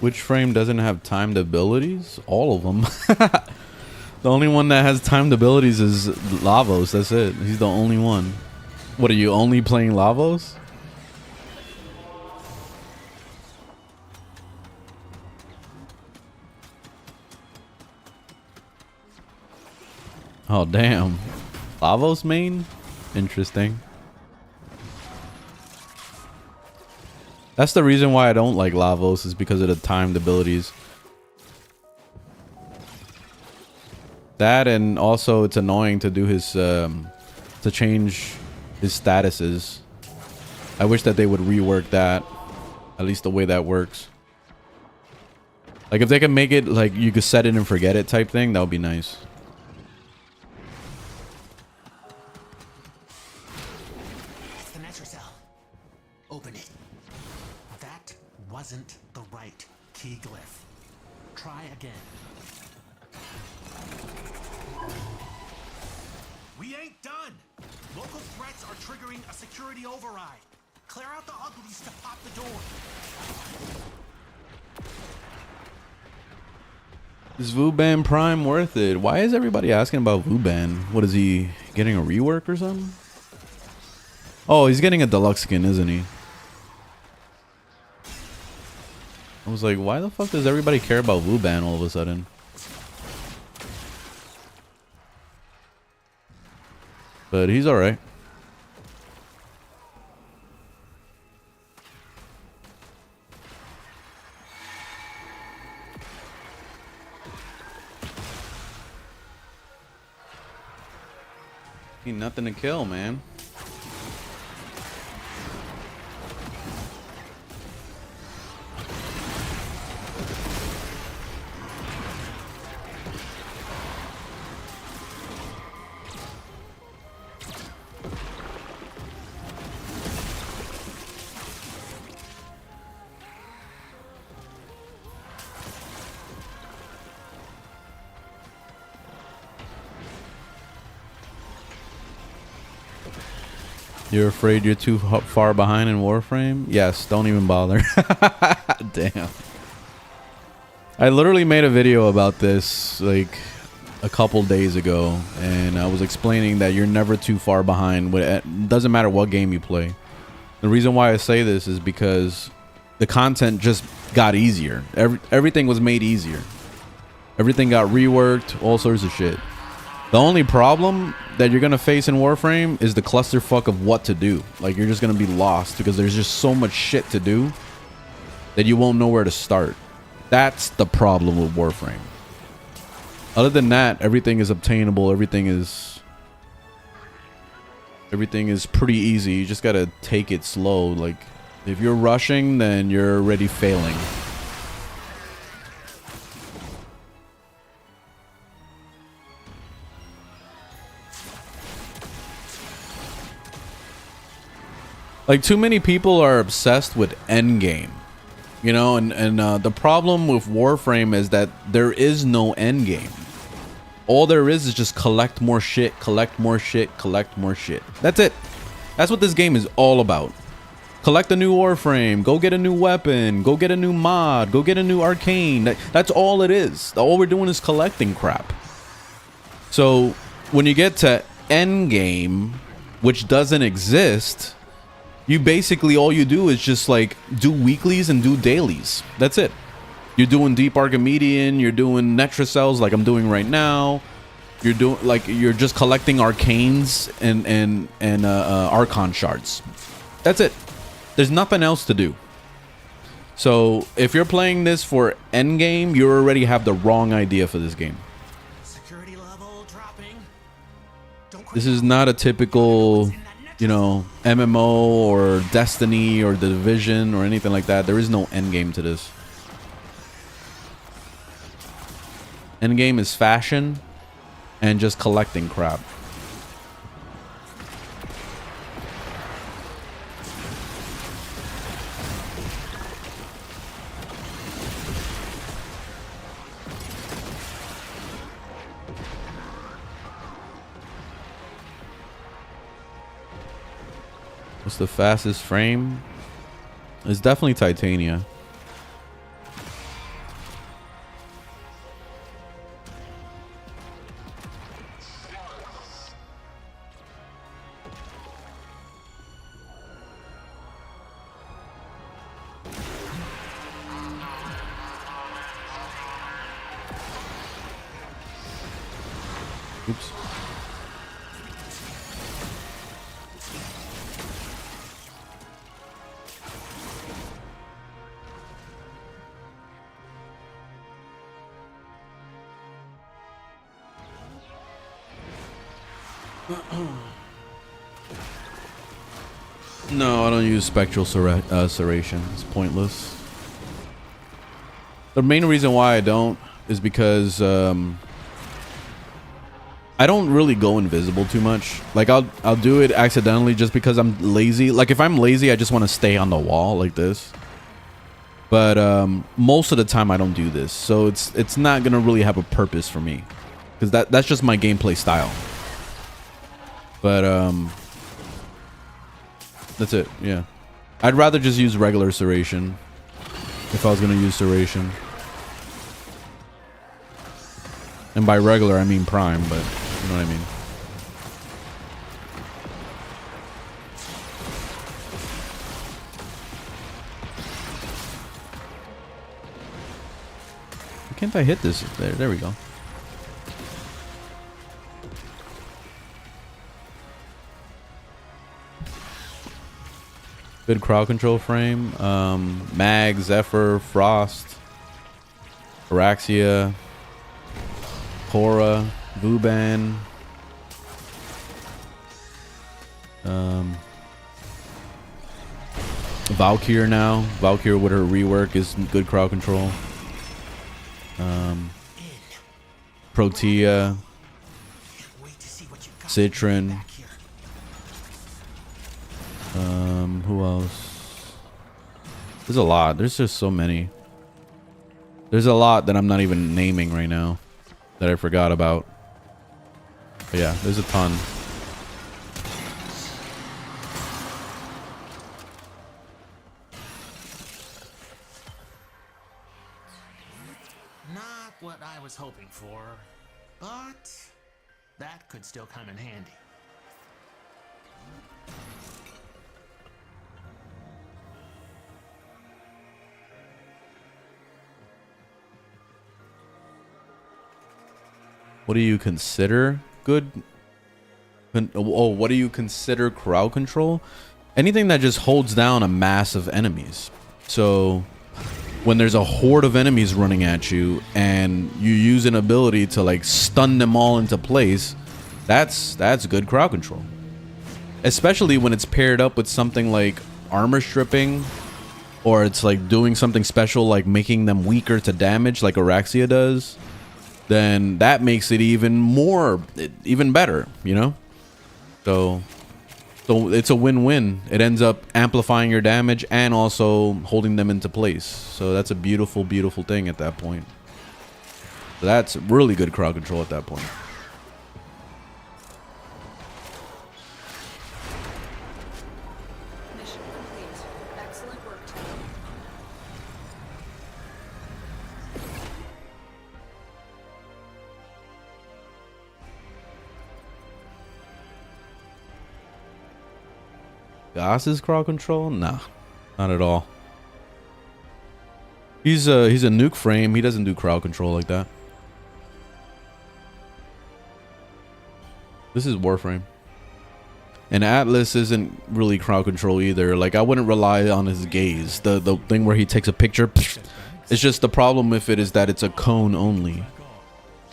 Which frame doesn't have timed abilities? All of them. The only one that has timed abilities is Lavos. That's it. He's the only one. What, are you only playing Lavos? Oh, damn. Lavos main? Interesting. That's the reason why I don't like Lavos, is because of the timed abilities. That, and also it's annoying to do his to change his statuses. I wish that they would rework that, at least the way that works. Like if they can make it like you could set it and forget it type thing, that would be nice. It's the Netracell. Open it. That wasn't the right key glyph. Try again. We ain't done. Local threats are triggering a security override. Clear out the uglies to pop the door. Is Vuban Prime worth it? Why is everybody asking about Vuban? What, is he getting a rework or something? Oh, he's getting a deluxe skin, isn't he? I was like, why the fuck does everybody care about Vuban all of a sudden? But he's alright. Ain't nothing to kill, man. You're afraid you're too far behind in Warframe? Yes, don't even bother. Damn. I literally made a video about this like a couple days ago, and I was explaining that you're never too far behind. It doesn't matter what game you play. The reason why I say this is because the content just got easier. Everything was made easier. Everything got reworked, all sorts of shit. The only problem that you're gonna face in Warframe is the clusterfuck of what to do. Like, you're just gonna be lost because there's just so much shit to do that you won't know where to start. That's the problem with Warframe. Other than that, everything is obtainable. Everything is Everything is pretty easy. You just gotta take it slow. Like, if you're rushing, then you're already failing. Like, too many people are obsessed with Endgame. You know, and the problem with Warframe is that there is no Endgame. All there is just collect more shit, collect more shit, collect more shit. That's it. That's what this game is all about. Collect a new Warframe, go get a new weapon, go get a new mod, go get a new Arcane. That's all it is. All we're doing is collecting crap. So when you get to Endgame, which doesn't exist, you basically, all you do is just like do weeklies and do dailies. That's it. You're doing deep Archimedean, you're doing Netracells like I'm doing right now. You're doing like, you're just collecting Arcanes and Archon shards. That's it. There's nothing else to do. So if you're playing this for Endgame, you already have the wrong idea for this game. Security level dropping. This is not a typical, you know, MMO or Destiny or The Division or anything like that. There is no endgame to this. Endgame is fashion and just collecting crap. What's the fastest frame? It's definitely Titania. Oops. No, I don't use spectral serration. It's pointless. The main reason why I don't is because I don't really go invisible too much. Like I'll do it accidentally just because I'm lazy. Like if I'm lazy, I just want to stay on the wall like this. But most of the time I don't do this, so it's not gonna really have a purpose for me, because that's just my gameplay style. But that's it. Yeah, I'd rather just use regular serration if I was gonna use serration. And by regular I mean prime, but you know what I mean. Why can't I hit this? There we go. Good crowd control frame. Mag, Zephyr, Frost, Araxia, Cora, Vuban. Valkyr now. Valkyr with her rework is good crowd control. Protea, Citron. Who else? There's a lot. There's just so many. There's a lot that I'm not even naming right now that I forgot about. But yeah, there's a ton. Not what I was hoping for, but that could still come in handy. What do you consider good? Oh, what do you consider crowd control? Anything that just holds down a mass of enemies. So when there's a horde of enemies running at you and you use an ability to like stun them all into place, that's good crowd control. especially when it's paired up with something like armor stripping, or it's like doing something special like making them weaker to damage like Araxia does, then that makes it even better, you know? So it's a win-win. It ends up amplifying your damage and also holding them into place. So that's a beautiful, beautiful thing at that point. So that's really good crowd control at that point. Mission complete. Excellent work, team. ASUS crowd control? Nah, not at all. He's a nuke frame. He doesn't do crowd control like that. This is Warframe. And Atlas isn't really crowd control either. Like, I wouldn't rely on his gaze. The thing where he takes a picture, it's just the problem with it is that it's a cone only.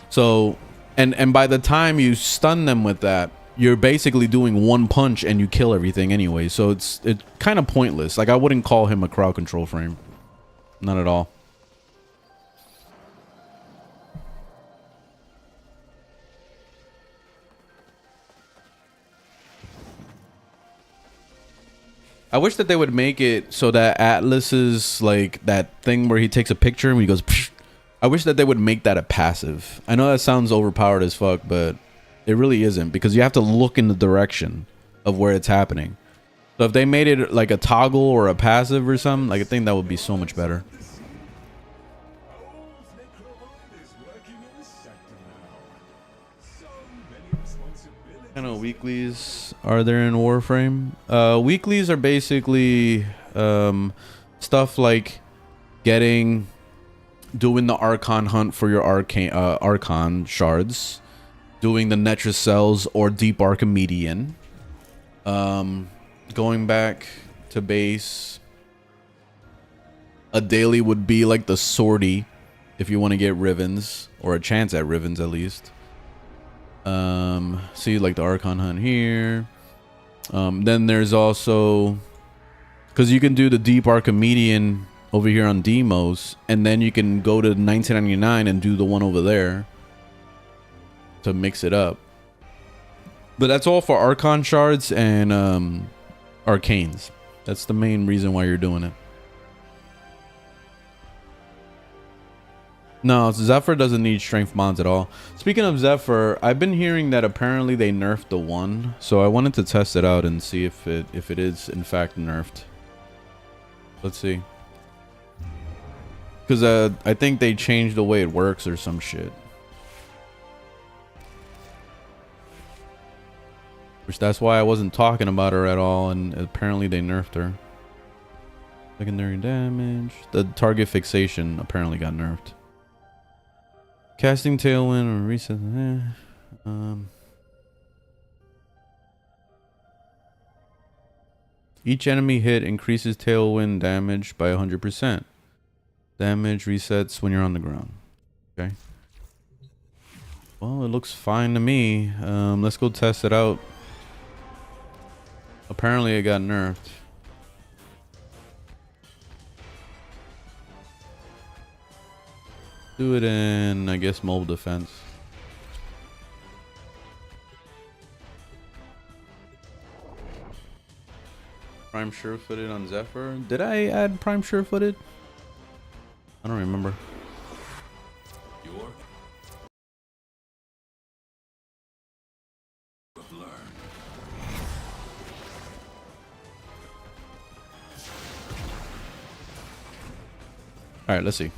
So, and by the time you stun them with that, you're basically doing one punch and you kill everything anyway. So it's kind of pointless. Like, I wouldn't call him a crowd control frame. Not at all. I wish that they would make it so that Atlas is like that thing where he takes a picture and he goes, psh. I wish that they would make that a passive. I know that sounds overpowered as fuck, but it really isn't, because you have to look in the direction of where it's happening. So if they made it like a toggle or a passive or something, like, I think that would be so much better. What kind of weeklies are there in Warframe? Weeklies are basically stuff like doing the Archon hunt for your Archon shards, doing the Netracells or Deep Archimedian, going back to base. A daily would be like the sortie, if you want to get Rivens, or a chance at Rivens at least. See, like the Archon hunt here. Then there's also, because you can do the Deep Archimedian over here on Demos, and then you can go to 1999 and do the one over there to mix it up. But that's all for Archon shards and Arcanes. That's the main reason why you're doing it. No, Zephyr doesn't need strength mods at all. Speaking of Zephyr, I've been hearing that apparently they nerfed the 1, so I wanted to test it out and see if it is in fact nerfed. Let's see. Because I think they changed the way it works or some shit. Which that's why I wasn't talking about her at all, and apparently they nerfed her. Secondary damage. The target fixation apparently got nerfed. Casting Tailwind or reset. Each enemy hit increases Tailwind damage by 100%. Damage resets when you're on the ground. Okay. Well, it looks fine to me. Let's go test it out. Apparently it got nerfed. Do it in, I guess, mobile defense. Prime sure-footed on Zephyr. Did I add Prime sure-footed? I don't remember. All right, let's see.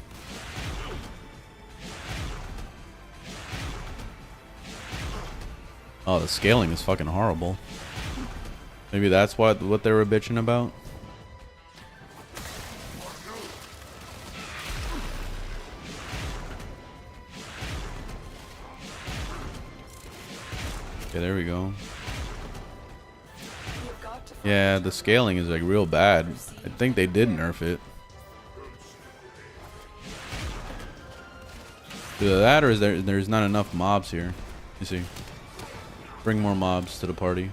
Oh, the scaling is fucking horrible. Maybe that's what they were bitching about. Okay, there we go. Yeah, the scaling is like real bad. I think they did nerf it. Either that or is there's not enough mobs here. You see. Bring more mobs to the party.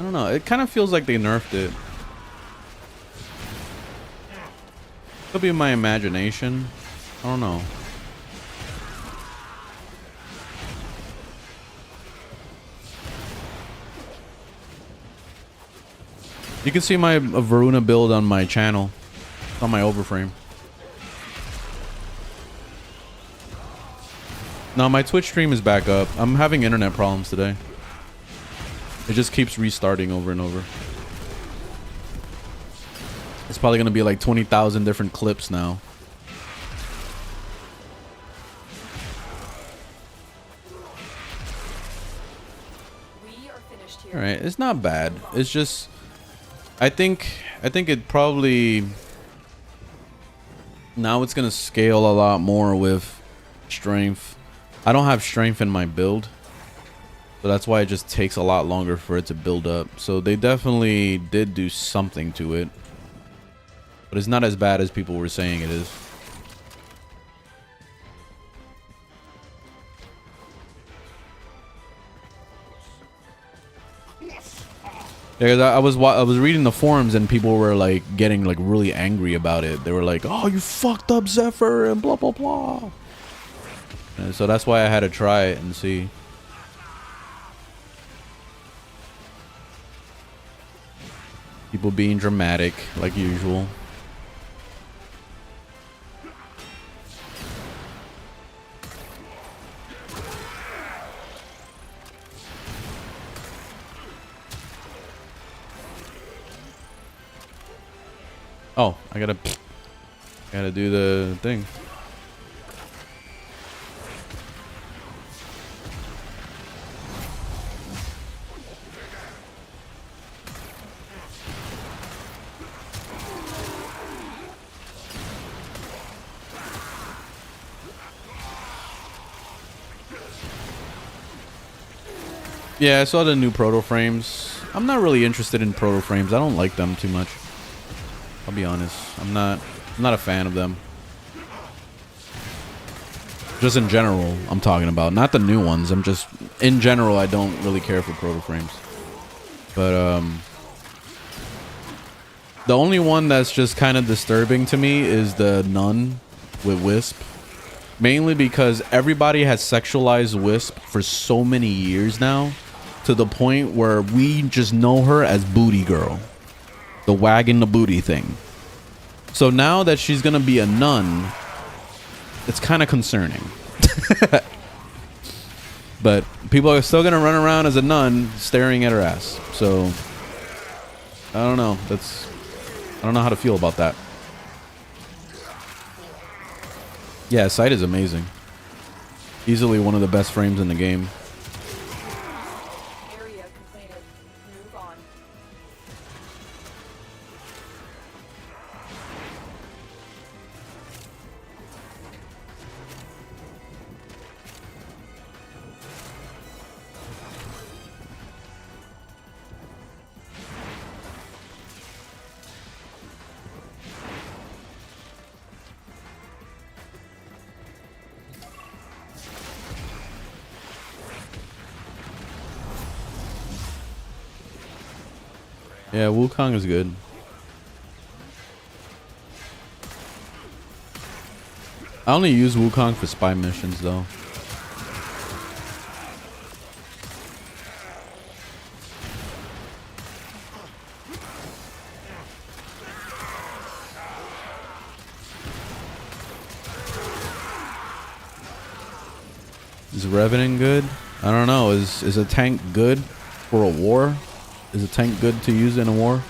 I don't know. It kind of feels like they nerfed it. Could be my imagination. I don't know. You can see my Varuna build on my channel. It's on my overframe. No, my Twitch stream is back up. I'm having internet problems today. It just keeps restarting over and over. It's probably going to be like 20,000 different clips now. All right, it's not bad. It's just I think it probably now it's going to scale a lot more with strength. I don't have strength in my build. So that's why it just takes a lot longer for it to build up. So they definitely did do something to it. But it's not as bad as people were saying it is. Yeah, 'cause I was reading the forums and people were like getting like really angry about it. They were like, "Oh, you fucked up Zephyr and blah blah blah." And so that's why I had to try it and see. People being dramatic like usual. Oh, I gotta do the thing. Yeah, I saw the new proto frames. I'm not really interested in proto frames. I don't like them too much. I'll be honest. I'm not a fan of them. Just in general, I'm talking about. Not the new ones. I'm just in general, I don't really care for proto frames. But the only one that's just kind of disturbing to me is the Nun with Wisp. Mainly because everybody has sexualized Wisp for so many years now, to the point where we just know her as Booty Girl. The wagging the booty thing. So now that she's gonna be a nun, it's kind of concerning. But people are still gonna run around as a nun staring at her ass. So I don't know. I don't know how to feel about that. Yeah, sight is amazing. Easily one of the best frames in the game. Area completed. Move on. Yeah, Wukong is good. I only use Wukong for spy missions though. Is Revenant good? I don't know. Is a tank good for a war? Is a tank good to use in a war?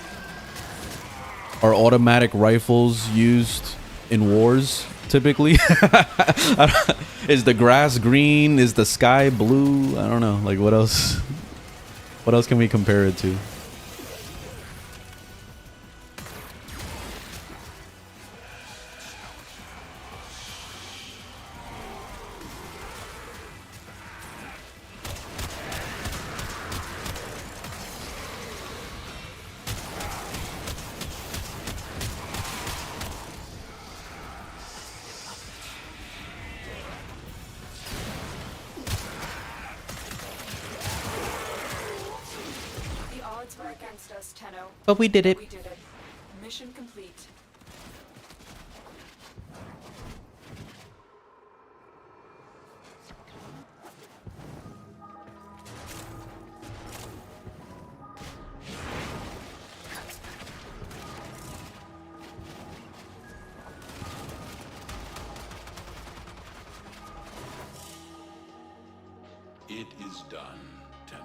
Are automatic rifles used in wars typically? Is the grass green? Is the sky blue? I don't know. Like what else? What else can we compare it to? odds were against us, Tenno. But we did it. We did it. Mission complete. It is done, Tenno.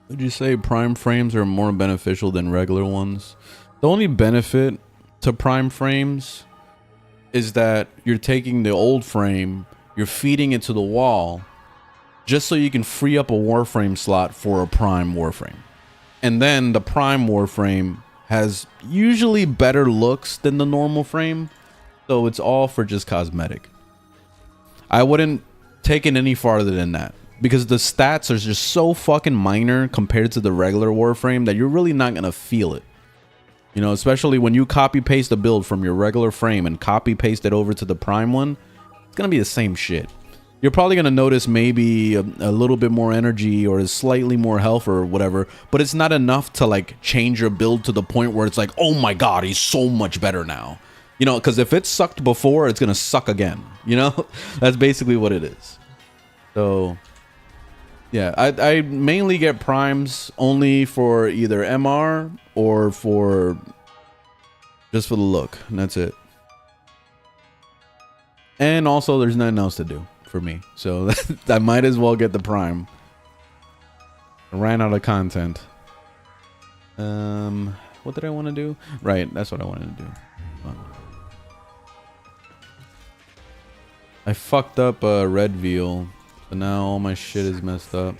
Would you say prime frames are more beneficial than regular ones? The only benefit to prime frames is that you're taking the old frame, you're feeding it to the wall just so you can free up a Warframe slot for a prime Warframe. And then the prime Warframe has usually better looks than the normal frame, so it's all for just cosmetic. I wouldn't take it any farther than that, because the stats are just so fucking minor compared to the regular Warframe that you're really not gonna feel it. You know, especially when you copy paste a build from your regular frame and copy paste it over to the prime one, it's gonna be the same shit. You're probably gonna notice maybe a little bit more energy or slightly more health or whatever, but it's not enough to like change your build to the point where it's like, oh my god, he's so much better now. You know, because if it sucked before, it's gonna suck again. You know, that's basically what it is. So yeah, I mainly get primes only for either MR or for just for the look, and that's it. And also, there's nothing else to do for me, so I might as well get the prime. I ran out of content. What did I want to do? Right, that's what I wanted to do. I fucked up red veal. So now all my shit is messed up.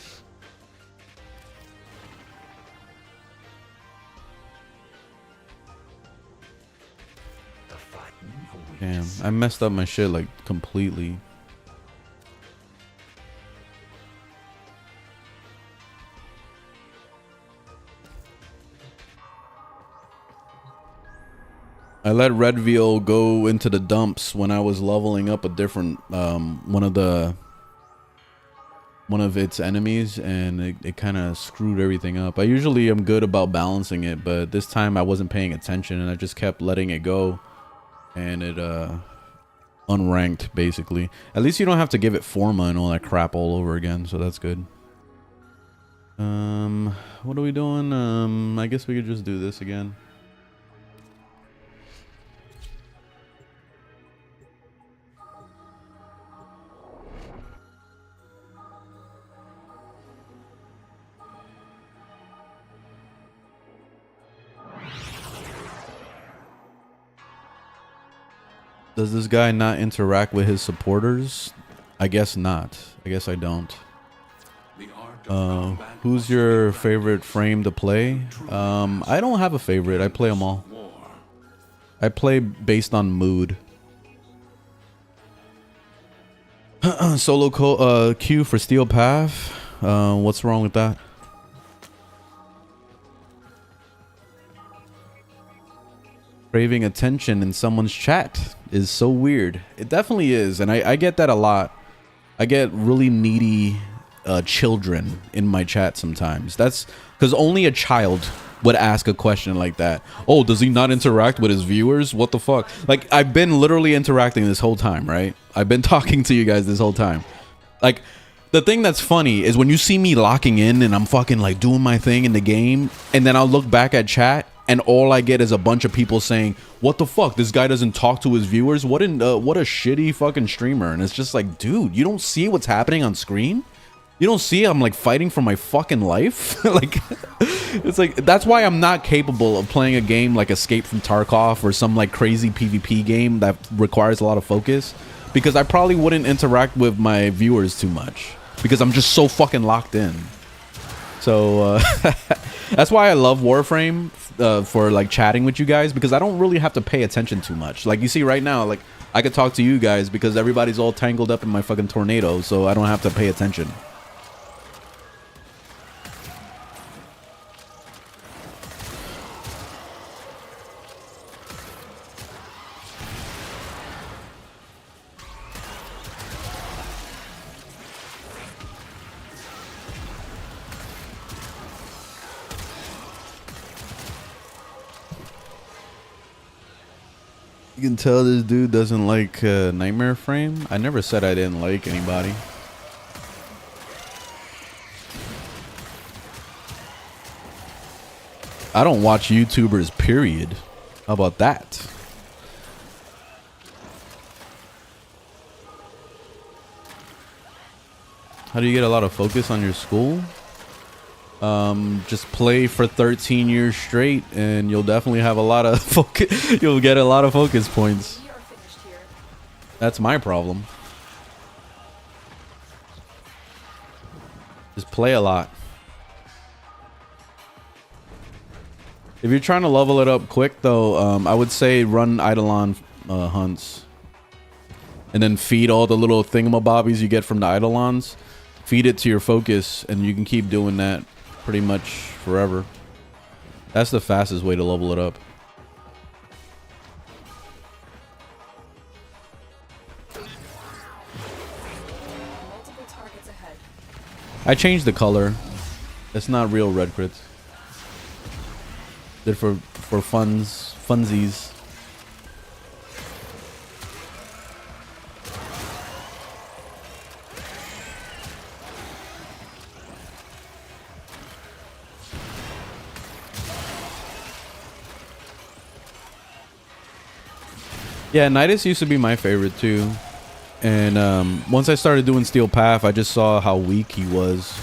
Damn, I messed up my shit like completely. I let red veal go into the dumps when I was leveling up a different one of its enemies, and it kind of screwed everything up. I usually am good about balancing it, but this time I wasn't paying attention and I just kept letting it go, and it unranked basically. At least you don't have to give it forma and all that crap all over again, so that's good. What are we doing? I guess we could just do this again. Does this guy not interact with his supporters? I guess not. I guess I don't. Who's your favorite frame to play? I don't have a favorite. I play them all. I play based on mood. Solo queue for Steel Path. What's wrong with that? Craving attention in someone's chat is so weird. It definitely is, and I get that a lot. I get really needy children in my chat sometimes. That's because only a child would ask a question like that. Oh, does he not interact with his viewers? What the fuck? Like, I've been literally interacting this whole time, right? I've been talking to you guys this whole time. Like, the thing that's funny is when you see me locking in and I'm fucking like doing my thing in the game, and then I'll look back at chat and all I get is a bunch of people saying, what the fuck, this guy doesn't talk to his viewers? What a shitty fucking streamer. And it's just like, dude, you don't see what's happening on screen? You don't see I'm like fighting for my fucking life? Like, it's like, that's why I'm not capable of playing a game like Escape from Tarkov or some like crazy PvP game that requires a lot of focus, because I probably wouldn't interact with my viewers too much because I'm just so fucking locked in. So that's why I love Warframe for like chatting with you guys, because I don't really have to pay attention too much. Like you see right now, like I could talk to you guys because everybody's all tangled up in my fucking tornado, so I don't have to pay attention. You can tell this dude doesn't like Nightmare Frame. I never said I didn't like anybody. I don't watch YouTubers, period. How about that? How do you get a lot of focus on your school? Just play for 13 years straight and you'll definitely have a lot of focus. You'll get a lot of focus points. That's my problem. Just play a lot. If you're trying to level it up quick though, I would say run Eidolon hunts. And then feed all the little thingamabobbies you get from the Eidolons. Feed it to your focus and you can keep doing that pretty much forever. That's the fastest way to level it up. Multiple targets ahead. I changed the color. It's not real red crits. Did for funsies. Yeah, Nidus used to be my favorite too. And once I started doing Steel Path, I just saw how weak he was.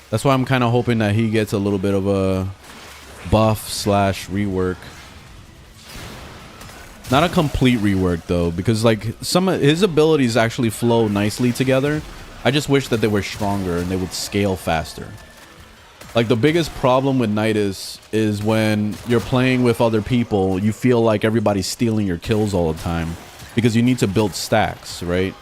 That's why I'm kind of hoping that he gets a little bit of a buff slash rework. Not a complete rework though, because like some of his abilities actually flow nicely together. I just wish that they were stronger and they would scale faster. Like the biggest problem with Nidus is when you're playing with other people, you feel like everybody's stealing your kills all the time because you need to build stacks, right?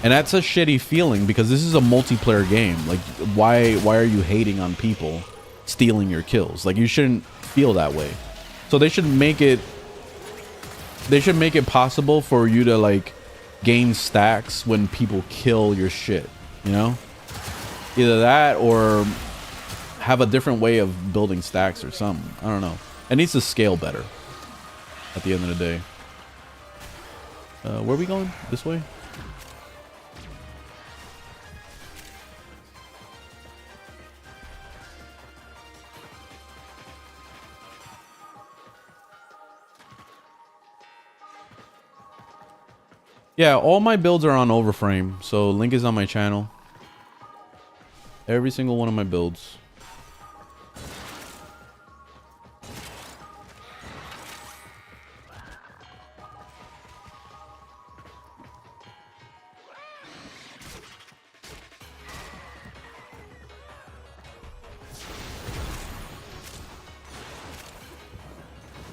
And that's a shitty feeling because this is a multiplayer game. Like why are you hating on people stealing your kills? Like you shouldn't feel that way. So they should make it possible for you to like gain stacks when people kill your shit, you know? Either that or have a different way of building stacks or something. I don't know. It needs to scale better at the end of the day. Where are we going? This way? Yeah, all my builds are on Overframe, so link is on my channel. Every single one of my builds.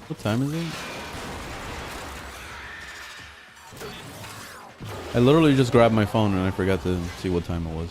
What time is it? I literally just grabbed my phone and I forgot to see what time it was.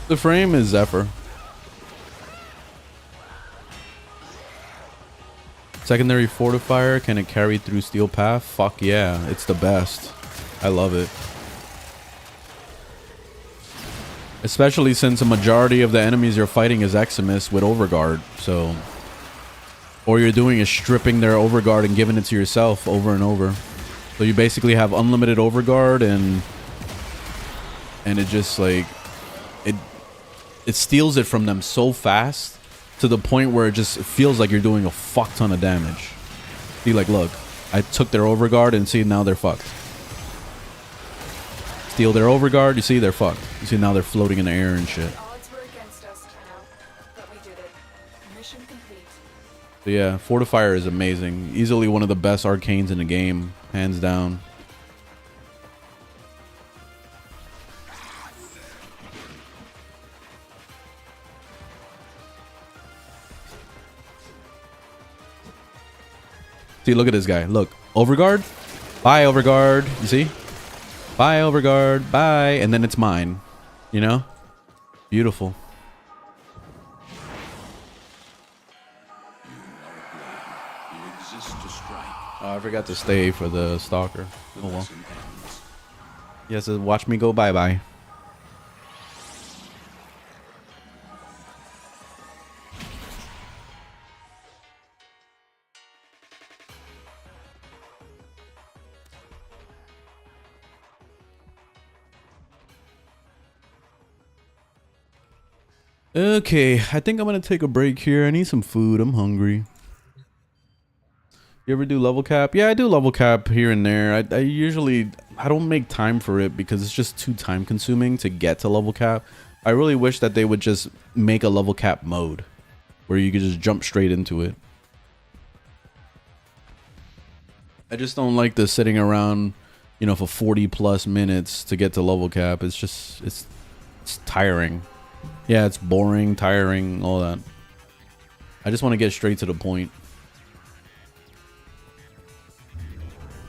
The frame is Zephyr. Secondary fortifier, can it carry through Steel Path? Fuck yeah, it's the best. I love it. Especially since a majority of the enemies you're fighting is Eximus with Overguard, so... All you're doing is stripping their Overguard and giving it to yourself over and over. So you basically have unlimited Overguard and it just like... It steals it from them so fast to the point where it just feels like you're doing a fuck ton of damage. See, like, look, I took their Overguard and see, now they're fucked. Steal their Overguard, you see, they're fucked. You see, now they're floating in the air and shit. Odds were against us, but we did it. Mission complete. So yeah, Fortifier is amazing. Easily one of the best Arcanes in the game, hands down. See, look at this guy. Look, overguard. Bye, overguard. You see? Bye, overguard. Bye. And then it's mine. You know? Beautiful. Oh, I forgot to stay for the stalker. Oh well. Yes, watch me go bye-bye. Okay, I think I'm gonna take a break here. I need some food. I'm hungry. You ever do level cap? Yeah, I do level cap here and there. I usually I don't make time for it because it's just too time consuming to get to level cap. I really wish that they would just make a level cap mode where you could just jump straight into it. I just don't like the sitting around, you know, for 40+ minutes to get to level cap. It's just it's tiring. Yeah, it's boring, tiring, all that. I just want to get straight to the point.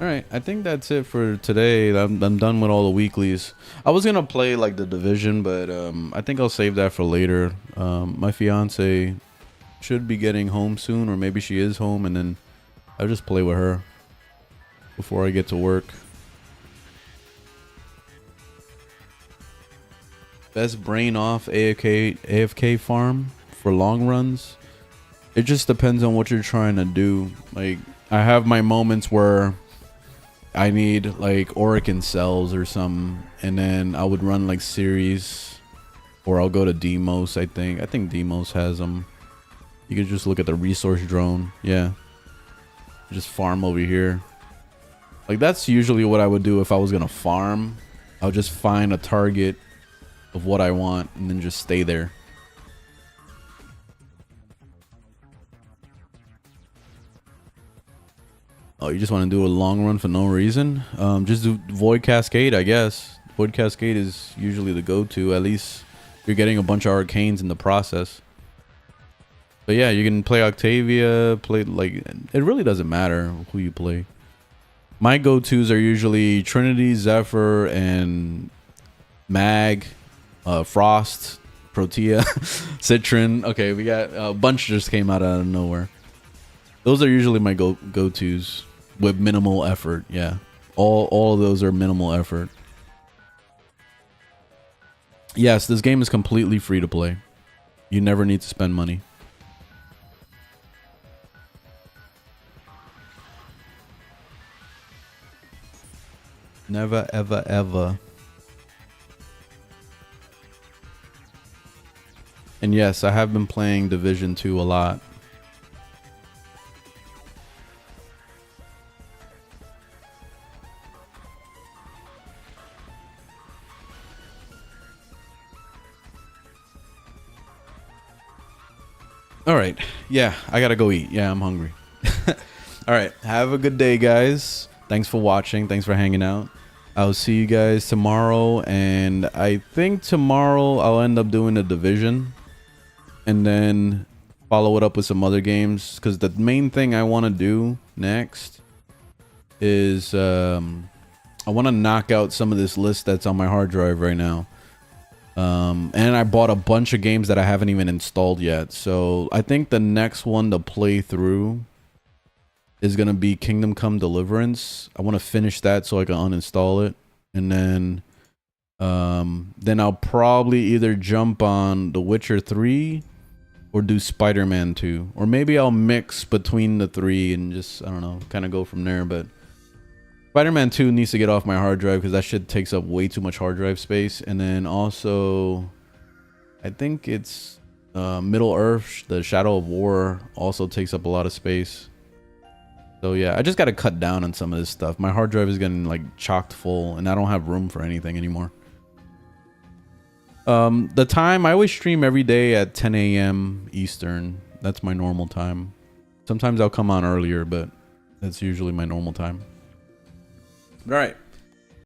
Alright, I think that's it for today. I'm done with all the weeklies. I was going to play like the Division, but I think I'll save that for later. My fiance should be getting home soon, or maybe she is home, and then I'll just play with her before I get to work. Best brain off AFK farm for long runs. It just depends on what you're trying to do. Like, I have my moments where I need like Arcane cells or some, and then I would run like series, or I'll go to Demos. I think Demos has them. You can just look at the resource drone. Yeah, just farm over here. Like, that's usually what I would do if I was gonna farm. I'll just find a target of what I want and then just stay there. Oh, you just want to do a long run for no reason? Just do Void Cascade, I guess. Void Cascade is usually the go-to. At least you're getting a bunch of arcanes in the process. But yeah, you can play Octavia, play like, it really doesn't matter who you play. My go-tos are usually Trinity, Zephyr, and Mag. Frost, Protea, Citron. Okay, we got a bunch just came out of nowhere. Those are usually my go-tos with minimal effort. Yeah, all of those are minimal effort. Yes, this game is completely free to play. You never need to spend money. Never, ever, ever. And yes, I have been playing Division 2 a lot. All right. Yeah, I gotta go eat. Yeah, I'm hungry. All right. Have a good day, guys. Thanks for watching. Thanks for hanging out. I'll see you guys tomorrow. And I think tomorrow I'll end up doing a Division. And then follow it up with some other games, because the main thing I want to do next is I want to knock out some of this list that's on my hard drive right now. And I bought a bunch of games that I haven't even installed yet. So I think the next one to play through is going to be Kingdom Come Deliverance. I want to finish that so I can uninstall it. And then I'll probably either jump on The Witcher 3 or do Spider-Man 2, or maybe I'll mix between the three and just, I don't know, kind of go from there. But Spider-Man 2 needs to get off my hard drive because that shit takes up way too much hard drive space. And then also, I think it's Middle-earth, the Shadow of War, also takes up a lot of space. So yeah, I just got to cut down on some of this stuff. My hard drive is getting like chocked full and I don't have room for anything anymore. The time, I always stream every day at 10 a.m. Eastern. That's my normal time. Sometimes I'll come on earlier, but that's usually my normal time. All right.